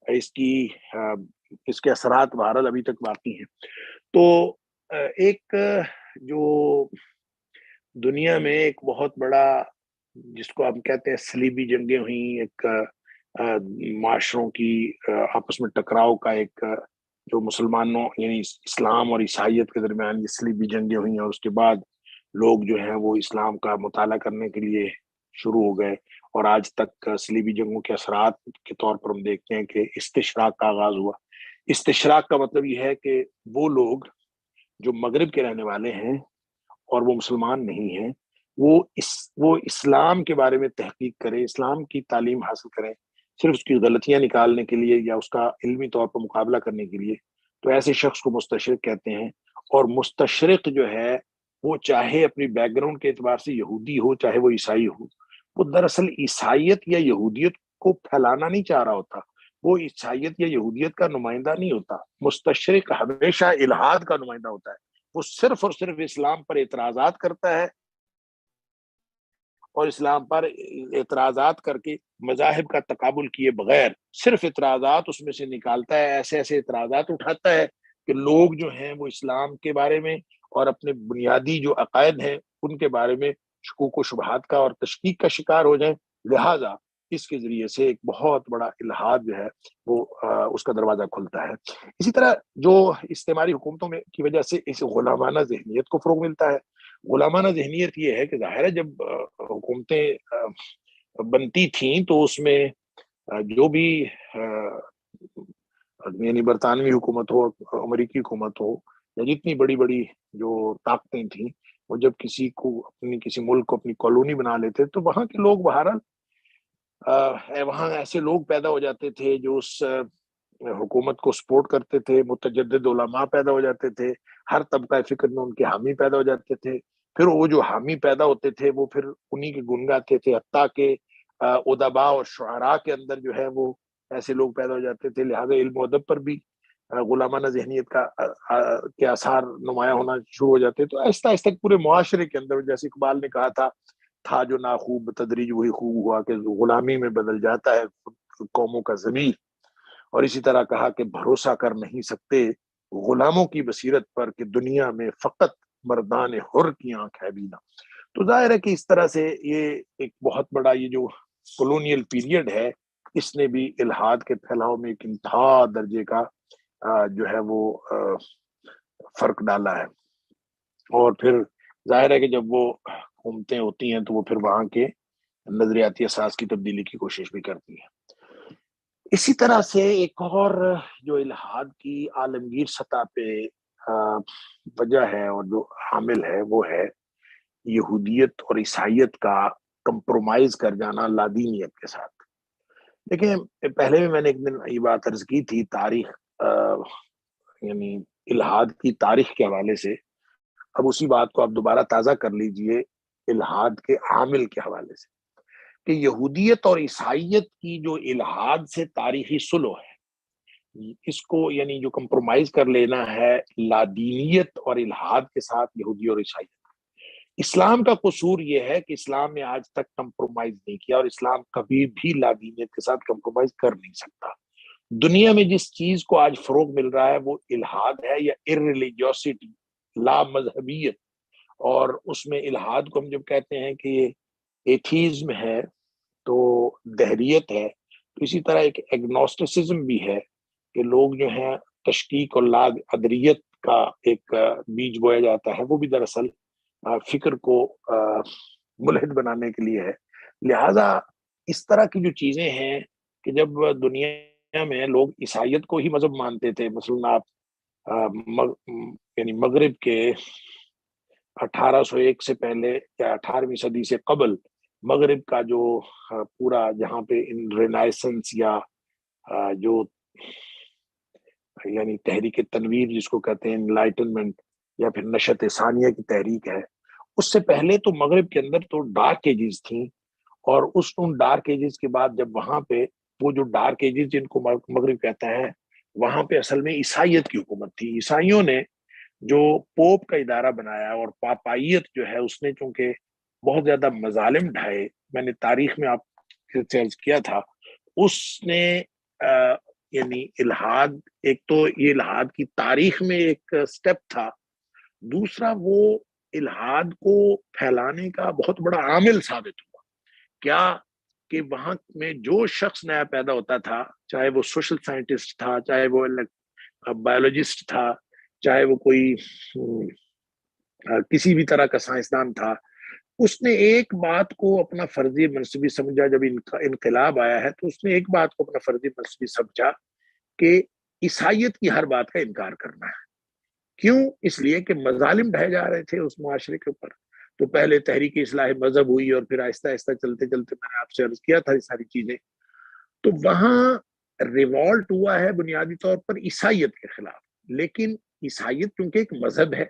اس کے اثرات بہرحال ابھی تک باقی ہیں۔ تو ایک جو دنیا میں ایک بہت بڑا، جس کو ہم کہتے ہیں صلیبی جنگیں ہوئیں، ایک معاشروں کی آپس میں ٹکراؤ کا ایک جو مسلمانوں یعنی اسلام اور عیسائیت کے درمیان یہ صلیبی جنگیں ہوئیں، اور اس کے بعد لوگ جو ہیں وہ اسلام کا مطالعہ کرنے کے لیے شروع ہو گئے، اور آج تک صلیبی جنگوں کے اثرات کے طور پر ہم دیکھتے ہیں کہ استشراق کا آغاز ہوا۔ استشراق کا مطلب یہ ہے کہ وہ لوگ جو مغرب کے رہنے والے ہیں اور وہ مسلمان نہیں ہیں، وہ اسلام کے بارے میں تحقیق کریں، اسلام کی تعلیم حاصل کریں صرف اس کی غلطیاں نکالنے کے لیے یا اس کا علمی طور پر مقابلہ کرنے کے لیے، تو ایسے شخص کو مستشرق کہتے ہیں۔ اور مستشرق جو ہے وہ چاہے اپنی بیک گراؤنڈ کے اعتبار سے یہودی ہو چاہے وہ عیسائی ہو، وہ دراصل عیسائیت یا یہودیت کو پھیلانا نہیں چاہ رہا ہوتا، وہ عیسائیت یا یہودیت کا نمائندہ نہیں ہوتا۔ مستشرق ہمیشہ الحاد کا نمائندہ ہوتا ہے، وہ صرف اور صرف اسلام پر اعتراضات کرتا ہے، اور اسلام پر اعتراضات کر کے مذاہب کا تقابل کیے بغیر صرف اعتراضات اس میں سے نکالتا ہے، ایسے ایسے اعتراضات اٹھاتا ہے کہ لوگ جو ہیں وہ اسلام کے بارے میں اور اپنے بنیادی جو عقائد ہیں ان کے بارے میں شکوک و شبہات کا اور تشکیک کا شکار ہو جائیں۔ لہٰذا اس کے ذریعے سے ایک بہت بڑا الحاد جو ہے وہ اس کا دروازہ کھلتا ہے۔ اسی طرح جو استعماری حکومتوں میں کی وجہ سے اس غلامانہ ذہنیت کو فروغ ملتا ہے۔ غلامانہ ذہنیت یہ ہے کہ ظاہر ہے جب حکومتیں بنتی تھیں تو اس میں جو بھی یعنی برطانوی حکومت ہو، امریکی حکومت ہو، یا جتنی بڑی بڑی جو طاقتیں تھیں، وہ جب کسی ملک کو اپنی کالونی بنا لیتے تو وہاں کے لوگ بہرحال وہاں ایسے لوگ پیدا ہو جاتے تھے جو اس حکومت کو سپورٹ کرتے تھے، متجدد علماء پیدا ہو جاتے تھے، ہر طبقہ فکر میں ان کے حامی پیدا ہو جاتے تھے۔ پھر وہ جو حامی پیدا ہوتے تھے وہ پھر انہی کے گن گاتے تھے، حتیٰ کہ ادباء اور شعراء کے اندر جو ہے وہ ایسے لوگ پیدا ہو جاتے تھے۔ لہٰذا علم و ادب پر بھی غلامانہ ذہنیت کے آثار نمایاں ہونا شروع ہو جاتے۔ تو آہستہ آہستہ پورے معاشرے کے اندر، جیسے اقبال نے کہا تھا جو ناخوب تدریج وہی خوب ہوا، کہ غلامی میں بدل جاتا ہے قوموں کا ضمیر، اور اسی طرح کہا کہ بھروسہ کر نہیں سکتے غلاموں کی بصیرت پر کہ دنیا میں فقط مردان حر کی آنکھ ہے بینا۔ تو ظاہر ہے کہ اس طرح سے یہ ایک بہت بڑا یہ جو کولونیل پیریڈ ہے، اس نے بھی الحاد کے پھیلاؤ میں ایک انتہا درجے کا جو ہے وہ فرق ڈالا ہے۔ اور پھر ظاہر ہے کہ جب وہ حکومتیں ہوتی ہیں تو وہ پھر وہاں کے نظریاتی اساس کی تبدیلی کی کوشش بھی کرتی ہیں۔ اسی طرح سے ایک اور جو الحاد کی عالمگیر سطح پہ وجہ ہے اور جو حامل ہے وہ ہے یہودیت اور عیسائیت کا کمپرومائز کر جانا لادینیت کے ساتھ۔ دیکھیں پہلے بھی میں نے ایک دن یہ بات عرض کی تھی، تاریخ یعنی الحاد کی تاریخ کے حوالے سے، اب اسی بات کو آپ دوبارہ تازہ کر لیجئے الحاد کے عامل کے حوالے سے، کہ یہودیت اور عیسائیت کی جو الحاد سے تاریخی سلو ہے، اس کو یعنی جو کمپرومائز کر لینا ہے لادینیت اور الحاد کے ساتھ یہودی اور عیسائیت۔ اسلام کا قصور یہ ہے کہ اسلام نے آج تک کمپرومائز نہیں کیا، اور اسلام کبھی بھی لادینیت کے ساتھ کمپرومائز کر نہیں سکتا۔ دنیا میں جس چیز کو آج فروغ مل رہا ہے وہ الحاد ہے یا ارریلیجیوسٹی، لا مذہبیت، اور اس میں الحاد کو ہم جب کہتے ہیں کہ یہ ایتھیزم ہے تو دہریت ہے، تو اسی طرح ایک ایگنوسٹسزم بھی ہے کہ لوگ جو ہیں تشکیک اور لا ادریت کا ایک بیج بویا جاتا ہے، وہ بھی دراصل فکر کو ملحد بنانے کے لیے ہے۔ لہذا اس طرح کی جو چیزیں ہیں کہ جب دنیا میں لوگ عیسائیت کو ہی مذہب مانتے تھے، مثلاً آپ یعنی مغرب کے 1801 سے پہلے یا 18ویں صدی سے قبل مغرب کا جو پورا جہاں پہ رینائسنس یا جو یعنی تحریک تنویر جس کو کہتے ہیں انلائٹنمنٹ یا پھر نشت ثانیہ کی تحریک ہے، اس سے پہلے تو مغرب کے اندر تو ڈارک ایجز تھیں، اور ان ڈارک ایجز کے بعد جب وہاں پہ وہ جو ڈارک ایجز جن کو مغرب کہتا ہے، وہاں پہ اصل میں عیسائیت کی حکومت تھی۔ عیسائیوں نے جو پوپ کا ادارہ بنایا، اور پاپائیت جو ہے اس نے چونکہ بہت زیادہ مظالم ڈھائے، میں نے تاریخ میں آپ سے عرض کیا تھا، اس نے یعنی الحاد، ایک تو یہ الحاد کی تاریخ میں ایک سٹیپ تھا، دوسرا وہ الحاد کو پھیلانے کا بہت بڑا عامل ثابت ہوا۔ کیا کہ وہاں میں جو شخص نیا پیدا ہوتا تھا، چاہے وہ سوشل سائنٹسٹ تھا، چاہے وہ بایولوجسٹ تھا، چاہے وہ کوئی کسی بھی طرح کا سائنسدان تھا، اس نے ایک بات کو اپنا فرضی منصبی سمجھا۔ جب انقلاب آیا ہے تو اس نے ایک بات کو اپنا فرضی منصبی سمجھا کہ عیسائیت کی ہر بات کا انکار کرنا ہے۔ کیوں؟ اس لیے کہ مظالم ڈھائے جا رہے تھے اس معاشرے کے اوپر۔ تو پہلے تحریک اصلاح مذہب ہوئی، اور پھر آہستہ آہستہ چلتے چلتے میں نے آپ سے عرض کیا تھا یہ ساری چیزیں، تو وہاں ریوالٹ ہوا ہے بنیادی طور پر عیسائیت کے خلاف۔ لیکن عیسائیت چونکہ ایک مذہب ہے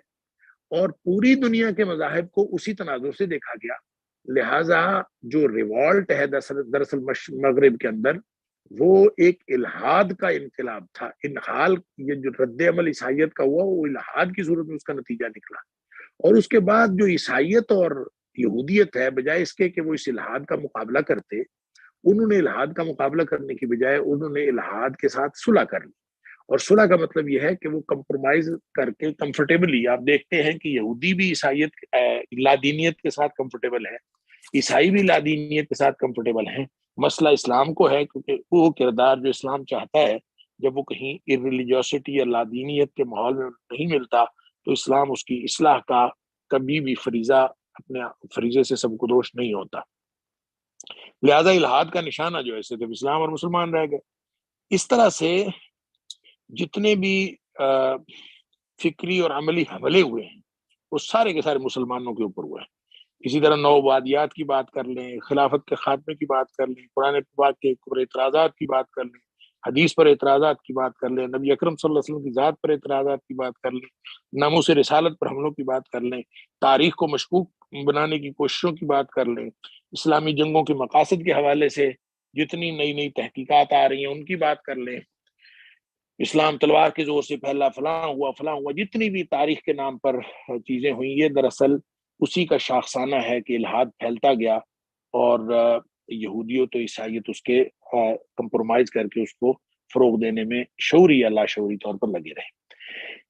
اور پوری دنیا کے مذاہب کو اسی تناظر سے دیکھا گیا، لہٰذا جو ریوالٹ ہے دراصل مغرب کے اندر، وہ ایک الحاد کا انقلاب تھا۔ یہ جو رد عمل عیسائیت کا ہوا وہ الحاد کی صورت میں اس کا نتیجہ نکلا، اور اس کے بعد جو عیسائیت اور یہودیت ہے، بجائے اس کے کہ وہ اس الحاد کا مقابلہ کرتے، انہوں نے الحاد کا مقابلہ کرنے کی بجائے انہوں نے الحاد کے ساتھ صلح کر لی۔ اور صلح کا مطلب یہ ہے کہ وہ کمپرومائز کر کے کمفرٹیبلی، آپ دیکھتے ہیں کہ یہودی بھی عیسائیت لادینیت کے ساتھ کمفرٹیبل ہے، عیسائی بھی لادینیت کے ساتھ کمفرٹیبل ہیں۔ مسئلہ اسلام کو ہے، کیونکہ وہ کردار جو اسلام چاہتا ہے، جب وہ کہیں ارریلیجیوسٹی یا لادینیت کے ماحول میں نہیں ملتا تو اسلام اس کی اصلاح کا کبھی بھی فریضہ اپنے فریضے سے سبکدوش نہیں ہوتا۔ لہذا الحاد کا نشانہ جو ہے صرف اسلام اور مسلمان رہ گئے۔ اس طرح سے جتنے بھی فکری اور عملی حملے ہوئے ہیں وہ سارے کے سارے مسلمانوں کے اوپر ہوئے ہیں۔ اسی طرح نوآبادیات کی بات کر لیں، خلافت کے خاتمے کی بات کر لیں، قرآن پاک کے اوپر اعتراضات کی بات کر لیں، حدیث پر اعتراضات کی بات کر لیں، نبی اکرم صلی اللہ علیہ وسلم کی ذات پر اعتراضات کی بات کر لیں، ناموس رسالت پر حملوں کی بات کر لیں، تاریخ کو مشکوک بنانے کی کوششوں کی بات کر لیں، اسلامی جنگوں کے مقاصد کے حوالے سے جتنی نئی نئی تحقیقات آ رہی ہیں ان کی بات کر لیں، اسلام تلوار کے زور سے پھیلا، فلاں ہوا، جتنی بھی تاریخ کے نام پر چیزیں ہوئیں، یہ دراصل اسی کا شاخسانہ ہے کہ الحاد پھیلتا گیا، اور یہودیت تو عیسائیت اس کے کمپرومائز کر کے اس کو فروغ دینے میں شعوری یا لاشعوری طور پر لگے رہے۔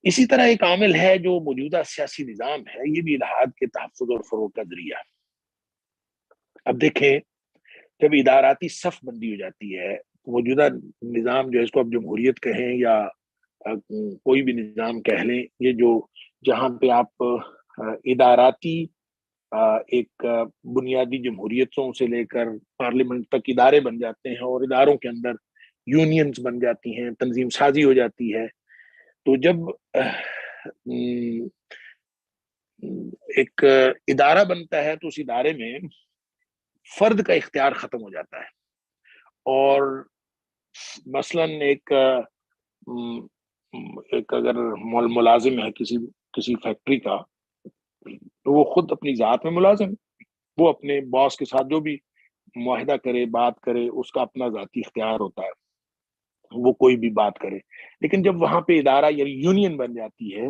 اسی طرح ایک عامل ہے جو موجودہ سیاسی نظام ہے، یہ بھی الحاد کے تحفظ اور فروغ کا ذریعہ ہے۔ اب دیکھیں، جب اداراتی صف بندی ہو جاتی ہے، موجودہ نظام جو ہے اس کو اب جمہوریت کہیں یا کوئی بھی نظام کہہ لیں، یہ جو جہاں پہ آپ اداراتی ایک بنیادی جمہوریتوں سے لے کر پارلیمنٹ تک ادارے بن جاتے ہیں، اور اداروں کے اندر یونینز بن جاتی ہیں، تنظیم سازی ہو جاتی ہے، تو جب ایک ادارہ بنتا ہے تو اس ادارے میں فرد کا اختیار ختم ہو جاتا ہے، اور مثلاً ایک اگر ملازم ہے کسی فیکٹری کا، تو وہ خود اپنی ذات میں ملازم، وہ اپنے باس کے ساتھ جو بھی معاہدہ کرے، بات کرے، اس کا اپنا ذاتی اختیار ہوتا ہے، وہ کوئی بھی بات کرے۔ لیکن جب وہاں پہ ادارہ یعنی یونین بن جاتی ہے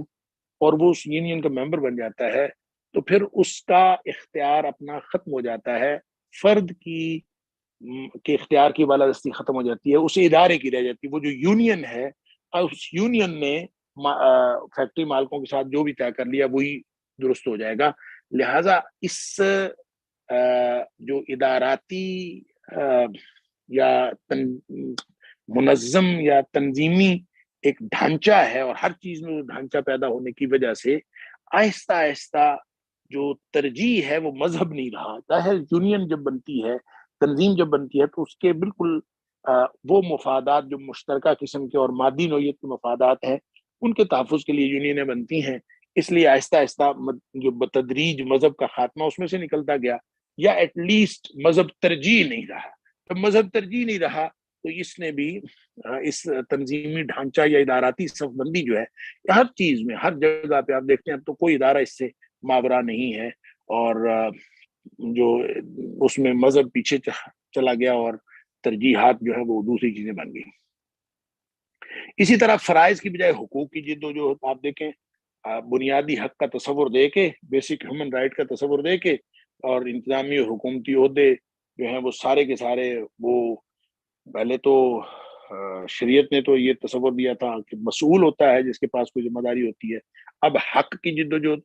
اور وہ اس یونین کا ممبر بن جاتا ہے، تو پھر اس کا اختیار اپنا ختم ہو جاتا ہے، فرد کے اختیار کی بالادستی ختم ہو جاتی ہے، اس ادارے کی رہ جاتی ہے۔ وہ جو یونین ہے، اس یونین نے فیکٹری مالکوں کے ساتھ جو بھی طے کر لیا وہی درست ہو جائے گا۔ لہٰذا اس جو اداراتی یا منظم یا تنظیمی ایک ڈھانچہ ہے، اور ہر چیز میں وہ ڈھانچہ پیدا ہونے کی وجہ سے آہستہ آہستہ جو ترجیح ہے وہ مذہب نہیں رہا۔ ظاہر یونین جب بنتی ہے تنظیم جب بنتی ہے تو اس کے بالکل وہ مفادات جو مشترکہ قسم کے اور مادی نوعیت کے مفادات ہیں ان کے تحفظ کے لیے یونینیں بنتی ہیں. اس لیے آہستہ آہستہ جو بتدریج مذہب کا خاتمہ اس میں سے نکلتا گیا، یا ایٹ لیسٹ مذہب ترجیح نہیں رہا. جب مذہب ترجیح نہیں رہا تو اس نے بھی اس تنظیمی ڈھانچہ یا اداراتی صف بندی جو ہے ہر چیز میں، ہر جگہ پہ آپ دیکھتے ہیں تو کوئی ادارہ اس سے ماورا نہیں ہے، اور جو اس میں مذہب پیچھے چلا گیا اور ترجیحات جو ہے وہ دوسری چیزیں بن گئی. اسی طرح فرائض کی بجائے حقوق کی جد و جو آپ دیکھیں، بنیادی حق کا تصور دے کے، بیسک ہیومن رائٹ کا تصور دے کے، اور انتظامی اور حکومتی عہدے جو ہیں وہ سارے کے سارے، وہ پہلے تو شریعت نے تو یہ تصور دیا تھا کہ مسئول ہوتا ہے جس کے پاس کوئی ذمہ داری ہوتی ہے. اب حق کی جد و جو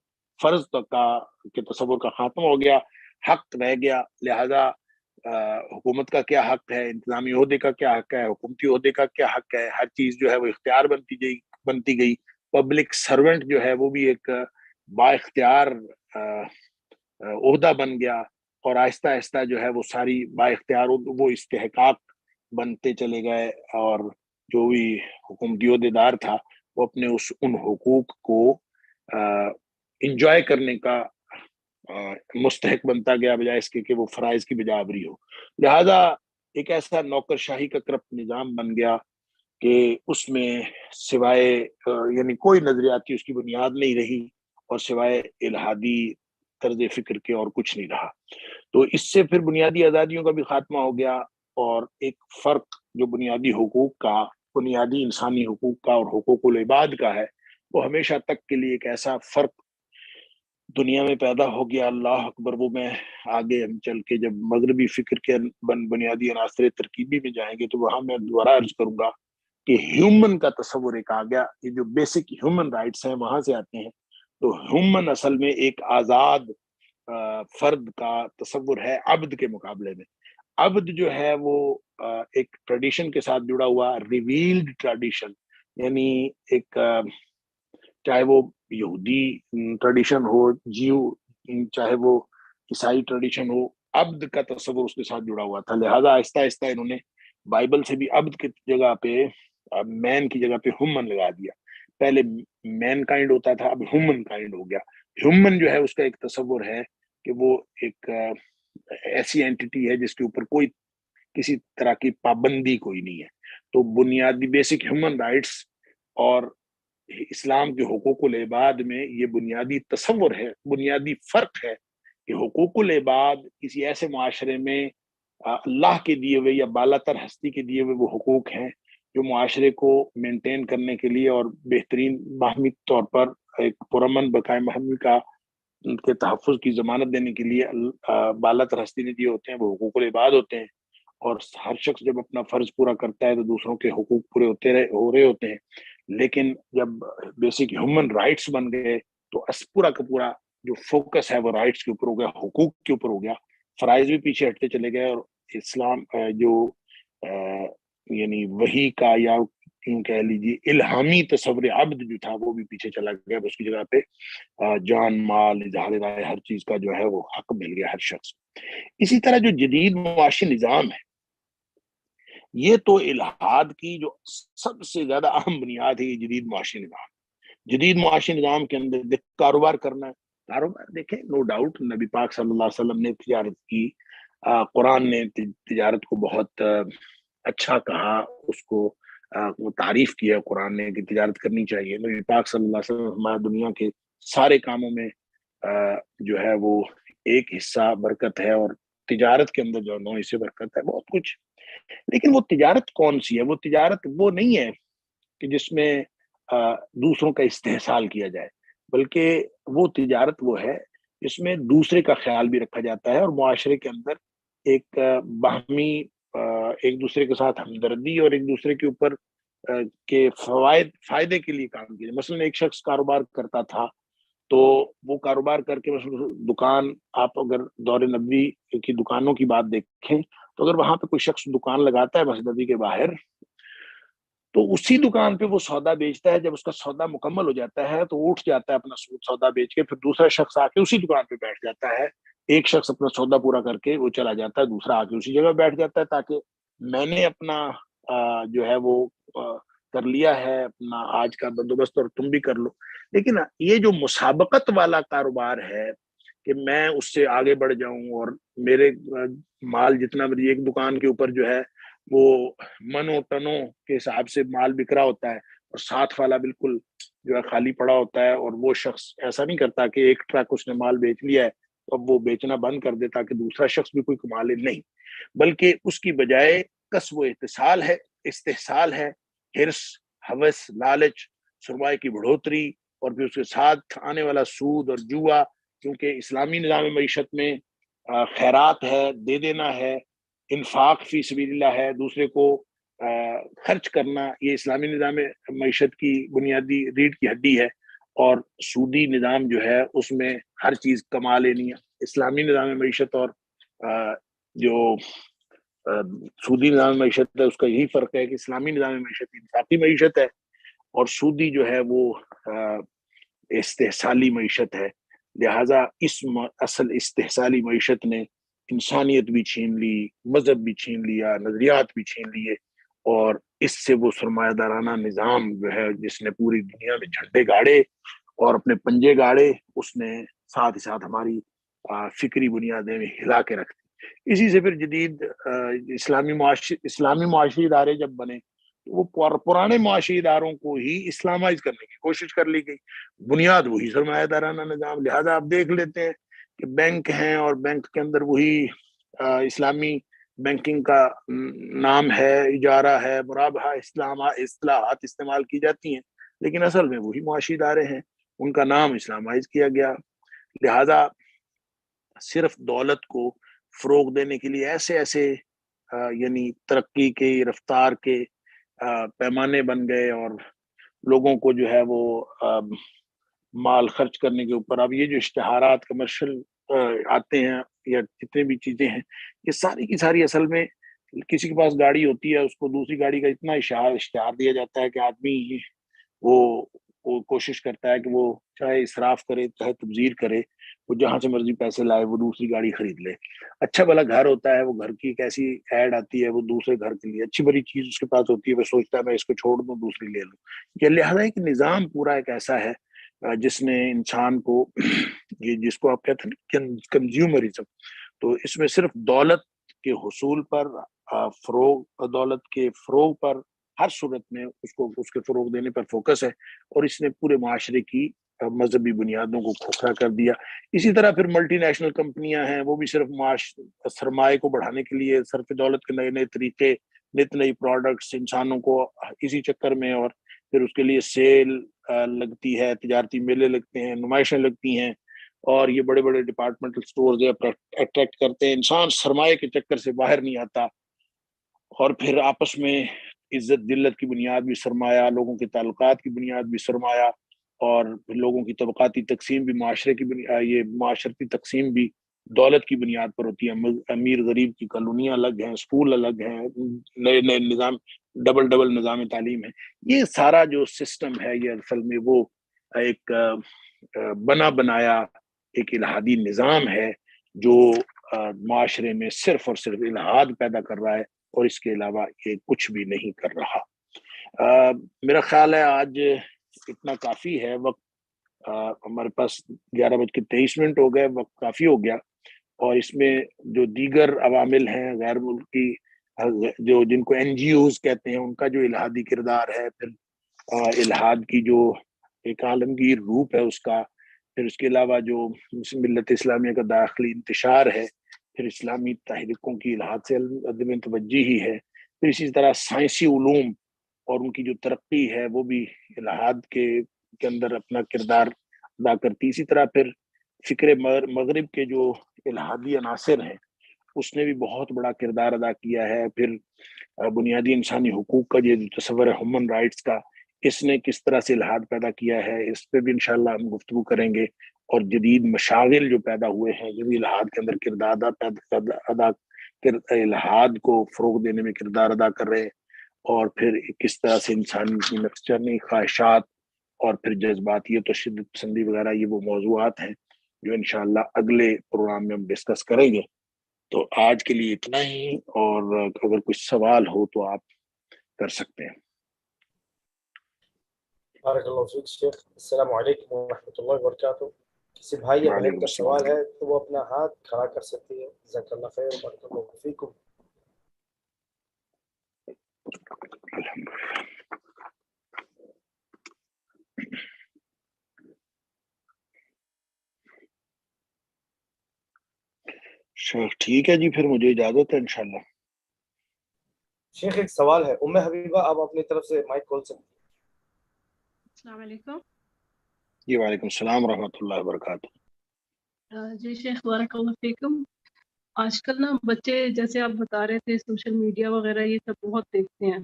فرض تک کا کے تصور کا خاتمہ ہو گیا، حق رہ گیا. لہذا حکومت کا کیا حق ہے، انتظامی عہدے کا کیا حق ہے، حکومتی عہدے کا کیا حق ہے، ہر چیز جو ہے وہ اختیار بنتی گئی. پبلک سرونٹ جو ہے وہ بھی ایک با اختیار عہدہ بن گیا، اور آہستہ آہستہ جو ہے وہ ساری با اختیار وہ استحقاق بنتے چلے گئے، اور جو بھی حکومتی عہدے دار تھا وہ اپنے ان حقوق کو انجوائے کرنے کا مستحق بنتا گیا، بجائے اس کے کہ وہ فرائض کی بجا آوری ہو. لہذا ایک ایسا نوکر شاہی کا کرپٹ نظام بن گیا کہ اس میں سوائے یعنی کوئی نظریاتی اس کی بنیاد نہیں رہی، اور سوائے الہادی طرز فکر کے اور کچھ نہیں رہا. تو اس سے پھر بنیادی آزادیوں کا بھی خاتمہ ہو گیا، اور ایک فرق جو بنیادی حقوق کا، بنیادی انسانی حقوق کا اور حقوق العباد کا ہے، وہ ہمیشہ تک کے لیے ایک ایسا فرق دنیا میں پیدا ہو گیا. اللہ اکبر. وہ میں آگے ہم چل کے جب مغربی فکر کے بنیادی عناصر ترکیبی میں جائیں گے تو وہاں میں دوبارہ عرض کروں گا کہ ہیومن کا تصور ایک آ گیا. یہ جو بیسک ہیومن رائٹس ہیں وہاں سے آتے ہیں. تو ہیومن اصل میں ایک آزاد فرد کا تصور ہے عبد کے مقابلے میں. عبد جو ہے وہ ایک ٹریڈیشن کے ساتھ جڑا ہوا ریویلڈ ٹریڈیشن، یعنی ایک چاہے وہ یہودی ٹریڈیشن ہو، چاہے وہ عیسائی ٹریڈیشن ہو، عبد کا تصور اس کے ساتھ جڑا ہوا تھا. لہذا آہستہ آہستہ انہوں نے بائبل سے بھی عبد کی جگہ پہ، مین کی جگہ پہ ہیومن لگا دیا. پہلے مین کائنڈ ہوتا تھا، اب ہیومن کائنڈ ہو گیا. ہیومن جو ہے اس کا ایک تصور ہے کہ وہ ایک ایسی اینٹی ہے جس کے اوپر کوئی کسی طرح کی پابندی کوئی نہیں ہے. تو بنیادی بیسک ہیومن رائٹس اور اسلام کے حقوق العباد میں یہ بنیادی تصور ہے، بنیادی فرق ہے کہ حقوق العباد کسی ایسے معاشرے میں اللہ کے دیے ہوئے یا بالا تر ہستی کے دیے ہوئے وہ حقوق ہیں جو معاشرے کو مینٹین کرنے کے لیے اور بہترین باہمی طور پر ایک پرامن بقائے محمی کا کے تحفظ کی ضمانت دینے کے لیے بالا تر ہستی نے دیے ہوتے ہیں، وہ حقوق العباد ہوتے ہیں. اور ہر شخص جب اپنا فرض پورا کرتا ہے تو دوسروں کے حقوق پورے ہو رہے ہوتے ہیں. لیکن جب بیسک ہیومن رائٹس بن گئے تو پورا کا پورا جو فوکس ہے وہ رائٹس کے اوپر ہو گیا، حقوق کے اوپر ہو گیا. فرائض بھی پیچھے ہٹتے چلے گئے، اور اسلام جو یعنی وحی کا یا کیوں کہہ لیجیے الہامی تصور عبد جو تھا وہ بھی پیچھے چلا گیا. اس کی جگہ پہ جان، مال، اظہار رائے، ہر چیز کا جو ہے وہ حق مل گیا ہر شخص. اسی طرح جو جدید معاشی نظام ہے، یہ تو الہاد کی جو سب سے زیادہ اہم بنیاد ہے، یہ جدید معاشی نظام. جدید معاشی نظام کے اندر کاروبار کرنا ہے. کاروبار دیکھیں، نو ڈاؤٹ نبی پاک صلی اللہ علیہ وسلم نے تجارت کی، قرآن نے تجارت کو بہت اچھا کہا، اس کو تعریف کیا قرآن نے کہ تجارت کرنی چاہیے. نبی پاک صلی اللہ علیہ وسلم ہمارے دنیا کے سارے کاموں میں جو ہے وہ ایک حصہ برکت ہے، اور تجارت کے اندر جو 9 حصے برکت ہے، بہت کچھ. لیکن وہ تجارت کون سی ہے؟ وہ تجارت وہ نہیں ہے کہ جس میں دوسروں کا استحصال کیا جائے، بلکہ وہ تجارت وہ ہے جس میں دوسرے کا خیال بھی رکھا جاتا ہے، اور معاشرے کے اندر ایک باہمی ایک دوسرے کے ساتھ ہمدردی اور ایک دوسرے کے اوپر کے فائدے کے لیے کام کیا. مثلا ایک شخص کاروبار کرتا تھا تو وہ کاروبار کر کے مثلا دکان، آپ اگر دور نبوی کی دکانوں کی بات دیکھیں تو اگر وہاں پہ کوئی شخص دکان لگاتا ہے مسجد نبوی کے باہر، تو اسی دکان پہ وہ سودا بیچتا ہے. جب اس کا سودا مکمل ہو جاتا ہے تو اٹھ جاتا ہے اپنا سودا بیچ کے، پھر دوسرا شخص آ کے اسی دکان پہ بیٹھ جاتا ہے. ایک شخص اپنا سودا پورا کر کے وہ چلا جاتا ہے, دوسرا آ کے اسی جگہ بیٹھ جاتا ہے تاکہ میں نے اپنا جو ہے وہ کر لیا ہے اپنا آج کا بندوبست اور تم بھی کر لو. لیکن یہ جو مسابقت والا کاروبار ہے کہ میں اس سے آگے بڑھ جاؤں اور میرے مال جتنا میری ایک دکان کے اوپر جو ہے وہ منوں ٹنوں کے حساب سے مال بک رہا ہوتا ہے اور ساتھ والا بالکل جو ہے خالی پڑا ہوتا ہے, اور وہ شخص ایسا نہیں کرتا کہ ایک ٹرک اس نے مال بیچ لیا ہے تو اب وہ بیچنا بند کر دیتا کہ دوسرا شخص بھی کوئی کما لے, نہیں, بلکہ اس کی بجائے کسب و اتصال ہے, استحصال ہے, ہرس, ہوس, لالچ, سرمایہ کی بڑھوتری, اور پھر اس کے ساتھ آنے والا سود اور جوا. کیونکہ اسلامی نظام معیشت میں خیرات ہے, دے دینا ہے, انفاق فی سبیل اللہ ہے, دوسرے کو خرچ کرنا, یہ اسلامی نظام معیشت کی بنیادی ریڑھ کی ہڈی ہے. اور سودی نظام جو ہے اس میں ہر چیز کما لینی ہے. اسلامی نظام معیشت اور جو سودی نظام معیشت ہے اس کا یہی فرق ہے کہ اسلامی نظام معیشت انفاقی معیشت ہے اور سودی جو ہے وہ استحصالی معیشت ہے. لہٰذا اس اصل استحصالی معیشت نے انسانیت بھی چھین لی, مذہب بھی چھین لیا, نظریات بھی چھین لیے, اور اس سے وہ سرمایہ دارانہ نظام جو ہے جس نے پوری دنیا میں جھنڈے گاڑے اور اپنے پنجے گاڑے, اس نے ساتھ ہی ساتھ ہماری فکری بنیادیں میں ہلا کے رکھ دی. اسی سے پھر جدید اسلامی معاشی ادارے جب بنے وہ پرانے معاشی اداروں کو ہی اسلامائز کرنے کی کوشش کر لی گئی, بنیاد وہی سرمایہ دارانہ نظام. لہذا آپ دیکھ لیتے ہیں کہ بینک ہیں اور بینک کے اندر وہی اسلامی بینکنگ کا نام ہے, اجارہ ہے, مرابحہ, اصطلاحات استعمال کی جاتی ہیں, لیکن اصل میں وہی معاشی ادارے ہیں, ان کا نام اسلامائز کیا گیا. لہذا صرف دولت کو فروغ دینے کے لیے ایسے یعنی ترقی کے رفتار کے پیمانے بن گئے, اور لوگوں کو جو ہے وہ مال خرچ کرنے کے اوپر اب یہ جو اشتہارات کمرشل آتے ہیں یا جتنے بھی چیزیں ہیں, یہ ساری کی ساری اصل میں کسی کے پاس گاڑی ہوتی ہے اس کو دوسری گاڑی کا اتنا اشتہار دیا جاتا ہے کہ آدمی وہ کوشش کرتا ہے کہ وہ چاہے اسراف کرے چاہے تبذیر کرے, وہ جہاں سے مرضی پیسے لائے وہ دوسری گاڑی خرید لے. اچھا بھلا گھر ہوتا ہے, وہ گھر کی ایک ایسی ایڈ آتی ہے, وہ دوسرے گھر کے لیے اچھی بڑی چیز اس کے پاس ہوتی ہے, وہ سوچتا ہے میں اس کو چھوڑ دوں دوسری لے لوں. یہ لہٰذا ایک نظام پورا ایک ایسا ہے جس نے انسان کو یہ جس کو آپ کہتے ہیں کنزیومرزم, تو اس میں صرف دولت کے حصول پر دولت کے فروغ پر ہر صورت میں اس کے فروغ دینے پر فوکس ہے, اور اس نے پورے معاشرے کی مذہبی بنیادوں کو کھوکھلا کر دیا. اسی طرح پھر ملٹی نیشنل کمپنیاں ہیں, وہ بھی صرف سرمایہ کو بڑھانے کے لیے صرف دولت کے نئے نئے طریقے, نت نئی پروڈکٹس انسانوں کو اسی چکر میں, اور پھر اس کے لیے سیل لگتی ہے, تجارتی میلے لگتے ہیں, نمائشیں لگتی ہیں, اور یہ بڑے بڑے ڈپارٹمنٹل سٹورز اٹریکٹ کرتے ہیں. انسان سرمایہ کے چکر سے باہر نہیں آتا, اور پھر آپس میں عزت ذلت کی بنیاد بھی سرمایہ, لوگوں کے تعلقات کی بنیاد بھی سرمایہ, اور لوگوں کی طبقاتی تقسیم بھی یہ معاشرتی تقسیم بھی دولت کی بنیاد پر ہوتی ہے. امیر غریب کی کالونیاں الگ ہیں, اسکول الگ ہیں, نئے نئے نظام ڈبل نظام تعلیم ہے. یہ سارا جو سسٹم ہے یہ اصل میں وہ ایک بنا بنایا ایک الہادی نظام ہے جو معاشرے میں صرف اور صرف الہاد پیدا کر رہا ہے, اور اس کے علاوہ یہ کچھ بھی نہیں کر رہا. میرا خیال ہے آج اتنا کافی ہے. وقت ہمارے پاس 11:23 ہو گئے, وقت کافی ہو گیا, اور اس میں جو دیگر عوامل ہیں غیر ملکی جو جن کو NGOs کہتے ہیں, ان کا جو الہادی کردار ہے, پھر الہاد کی جو ایک عالمگیر روپ ہے اس کا, پھر اس کے علاوہ جو ملت اسلامیہ کا داخلی انتشار ہے, پھر اسلامی تحریکوں کی الہاد سے عدم توجہی ہے, پھر اسی طرح سائنسی علوم اور ان کی جو ترقی ہے وہ بھی الہاد کے اندر اپنا کردار ادا کرتی. اسی طرح پھر فکر مغرب کے جو الہادی عناصر ہیں اس نے بھی بہت بڑا کردار ادا کیا ہے. پھر بنیادی انسانی حقوق کا یہ تصور ہے ہیومن رائٹس کا, اس نے کس طرح سے الہاد پیدا کیا ہے, اس پہ بھی انشاءاللہ ہم گفتگو کریں گے. اور جدید مشاغل جو پیدا ہوئے ہیں یہ بھی الہاد کے اندر کردار الہاد کو فروغ دینے میں کردار ادا کر رہے ہیں, اور پھر کس طرح سے انسان کی نفسانی خواہشات اور پھر جذباتیت و شدت پسندی وغیرہ یہ وہ موضوعات ہیں جو انشاءاللہ اگلے پروگرام میں ہم ڈسکس کریں گے. تو آج کے لیے اتنا ہی، اور اگر کچھ سوال ہو تو آپ کر سکتے ہیں. بارک اللہ فیک شیخ. السلام علیکم ورحمۃ اللہ وبرکاتہ. کسی بھائی یا بہن وعلیکم کا السلام. سوال ہے تو وہ اپنا ہاتھ کھڑا کر سکتی ہے. جزاک اللہ خیر وبارک اللہ فیکم. الحمدللہ. شیخ ٹھیک ہے جی، پھر مجھے اجازت ہے انشاءاللہ. شیخ ایک سوال ہے. ام حبیبہ آپ اپنی طرف سے مائک کھول سکتے ہیں. السلام علیکم. جی وعلیکم السلام ورحمۃ اللہ وبرکاتہ. جی شیخ بارک اللہ فیکم. آج کل نا بچے جیسے آپ بتا رہے تھے سوشل میڈیا وغیرہ یہ سب بہت دیکھتے ہیں،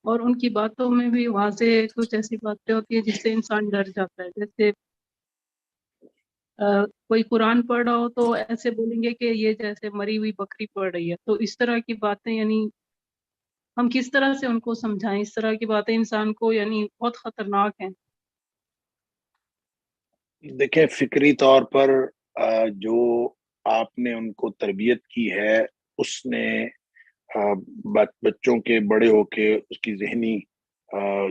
اور ان کی باتوں میں بھی واضح کچھ ایسی باتیں ہوتی ہیں جس سے انسان ڈر جاتا ہے. جیسے کوئی قرآن پڑھ رہا ہو تو ایسے بولیں گے کہ یہ جیسے مری ہوئی بکری پڑھ رہی ہے. تو اس طرح کی باتیں یعنی ہم کس طرح سے ان کو سمجھائیں؟ اس طرح کی باتیں انسان کو یعنی بہت خطرناک ہیں. دیکھیں فکری طور پر جو آپ نے ان کو تربیت کی ہے، اس نے بچوں کے بڑے ہو کے اس کی ذہنی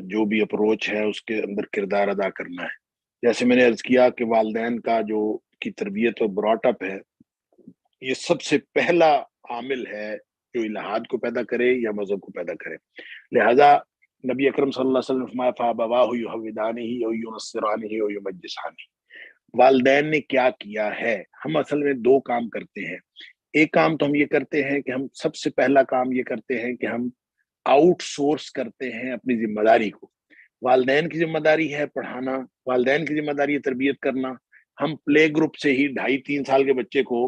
جو بھی اپروچ ہے اس کے اندر کردار ادا کرنا ہے. جیسے میں نے عرض کیا کہ والدین کا جو کی تربیت اور براٹ اپ ہے، یہ سب سے پہلا عامل ہے جو الہاد کو پیدا کرے یا مذہب کو پیدا کرے. لہذا نبی اکرم صلی اللہ علیہ وسلم فرمایا فَأَبَوَاهُ يُهَوِّدَانِهِ أَوْ يُنَصِّرَانِهِ أَوْ يُمَجِّسَانِهِ. والدین نے کیا کیا ہے؟ ہم اصل میں دو کام کرتے ہیں. ایک کام تو ہم یہ کرتے ہیں کہ ہم سب سے پہلا کام یہ کرتے ہیں کہ ہم آؤٹ سورس کرتے ہیں اپنی ذمہ داری کو. والدین کی ذمہ داری ہے پڑھانا، والدین کی ذمہ داری ہے تربیت کرنا. ہم پلے گروپ سے ہی 2.5-3 سال کے بچے کو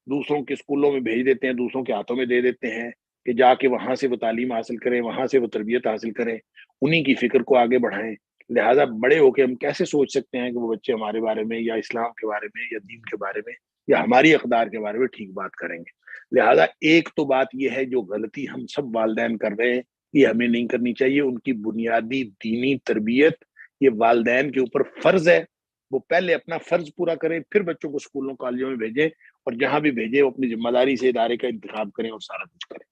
دوسروں کے اسکولوں میں بھیج دیتے ہیں، دوسروں کے ہاتھوں میں دے دیتے ہیں کہ جا کے وہاں سے وہ تعلیم حاصل کریں، وہاں سے وہ تربیت حاصل کریں، انہی کی فکر کو آگے بڑھائیں. لہٰذا بڑے ہو کے ہم کیسے سوچ سکتے ہیں کہ وہ بچے ہمارے بارے میں یا اسلام کے بارے میں یا دین کے بارے میں یا ہماری اقدار کے بارے میں ٹھیک بات کریں گے؟ لہٰذا ایک تو بات یہ ہے جو غلطی ہم سب والدین کر رہے ہیں، یہ ہمیں نہیں کرنی چاہیے. ان کی بنیادی دینی تربیت یہ والدین کے اوپر فرض ہے. وہ پہلے اپنا فرض پورا کریں، پھر بچوں کو اسکولوں کالجوں میں بھیجیں، اور جہاں بھی بھیجیں وہ اپنی ذمہ داری سے ادارے کا انتخاب کریں اور سارا کچھ کریں.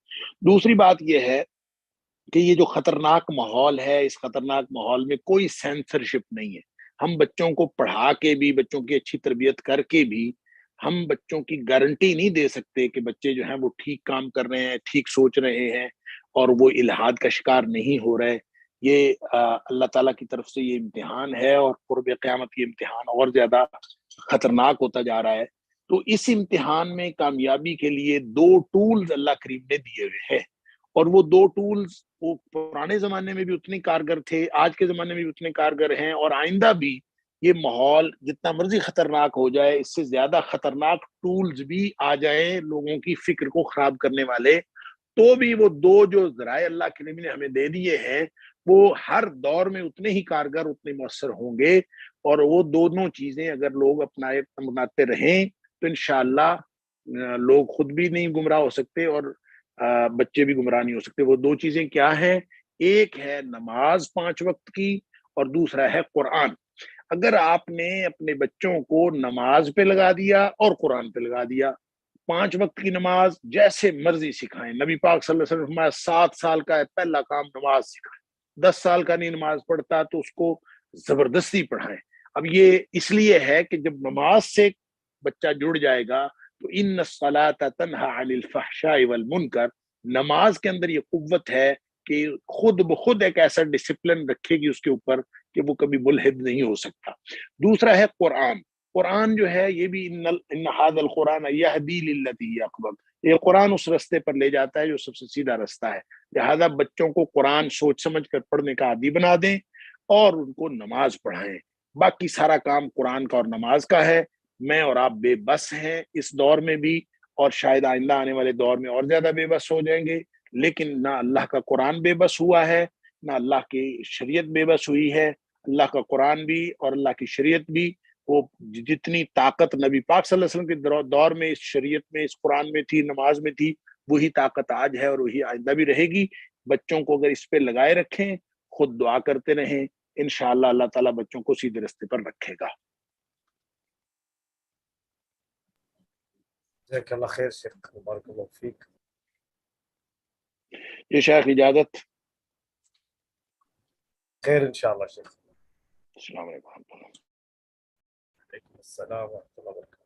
دوسری بات یہ ہے کہ یہ جو خطرناک ماحول ہے، اس خطرناک ماحول میں کوئی سینسرشپ نہیں ہے. ہم بچوں کو پڑھا کے بھی، بچوں کی اچھی تربیت کر کے بھی ہم بچوں کی گارنٹی نہیں دے سکتے کہ بچے جو ہیں وہ ٹھیک کام کر رہے ہیں، ٹھیک سوچ رہے ہیں اور وہ الہاد کا شکار نہیں ہو رہے. یہ اللہ تعالیٰ کی طرف سے یہ امتحان ہے، اور قرب قیامت یہ امتحان اور زیادہ خطرناک ہوتا جا رہا ہے. تو اس امتحان میں کامیابی کے لیے 2 ٹولز اللہ کریم نے دیے ہوئے ہیں، اور وہ 2 ٹولز وہ پرانے زمانے میں بھی اتنے کارگر تھے، آج کے زمانے میں بھی اتنے کارگر ہیں، اور آئندہ بھی یہ ماحول جتنا مرضی خطرناک ہو جائے، اس سے زیادہ خطرناک ٹولز بھی آ جائیں لوگوں کی فکر کو خراب کرنے والے، تو بھی وہ 2 جو ذرائع اللہ کریم نے ہمیں دے دیے ہیں وہ ہر دور میں اتنے ہی کارگر، اتنے مؤثر ہوں گے. اور وہ دونوں چیزیں اگر لوگ اپناتے رہیں تو انشاءاللہ لوگ خود بھی نہیں گمراہ ہو سکتے اور بچے بھی گمراہ نہیں ہو سکتے. وہ 2 چیزیں کیا ہیں؟ ایک ہے نماز 5 وقت کی، اور دوسرا ہے قرآن. اگر آپ نے اپنے بچوں کو نماز پہ لگا دیا اور قرآن پہ لگا دیا، 5 وقت کی نماز جیسے مرضی سکھائیں. نبی پاک صلی اللہ علیہ وسلم فرمایا 7 سال کا ہے پہلا کام نماز سکھائیں. 10 سال کا نہیں نماز پڑھتا تو اس کو زبردستی پڑھائیں. اب یہ اس لیے ہے کہ جب نماز سے بچہ جڑ جائے گا تو ان الصلاۃ تنہی عن الفحشاء والمنکر، نماز کے اندر یہ قوت ہے کہ خود بخود ایک ایسا ڈسپلن رکھے گی اس کے اوپر کہ وہ کبھی ملحد نہیں ہو سکتا. دوسرا ہے قرآن. قرآن جو ہے یہ بھی ان ھذا القرآن یہدی للتی ہی اقوم، یہ قرآن اس رستے پر لے جاتا ہے جو سب سے سیدھا رستہ ہے. لہذا بچوں کو قرآن سوچ سمجھ کر پڑھنے کا عادی بنا دیں اور ان کو نماز پڑھائیں. باقی سارا کام قرآن کا اور نماز کا ہے. میں اور آپ بے بس ہیں اس دور میں بھی، اور شاید آئندہ آنے والے دور میں اور زیادہ بے بس ہو جائیں گے. لیکن نہ اللہ کا قرآن بے بس ہوا ہے، نہ اللہ کی شریعت بے بس ہوئی ہے. اللہ کا قرآن بھی اور اللہ کی شریعت بھی، وہ جتنی طاقت نبی پاک صلی اللہ علیہ وسلم کے دور میں اس شریعت میں، اس قرآن میں تھی، نماز میں تھی، وہی طاقت آج ہے اور وہی آئندہ بھی رہے گی. بچوں کو اگر اس پہ لگائے رکھیں، خود دعا کرتے رہیں، انشاءاللہ اللہ تعالیٰ بچوں کو سیدھے رستے پر رکھے گا. جزاك الله خير شيخ بارك الله فيك. یہ شیخ اجازت. خير ان شاء الله شيخ. السلام علیکم. عليكم السلام ورحمة الله وبركاته.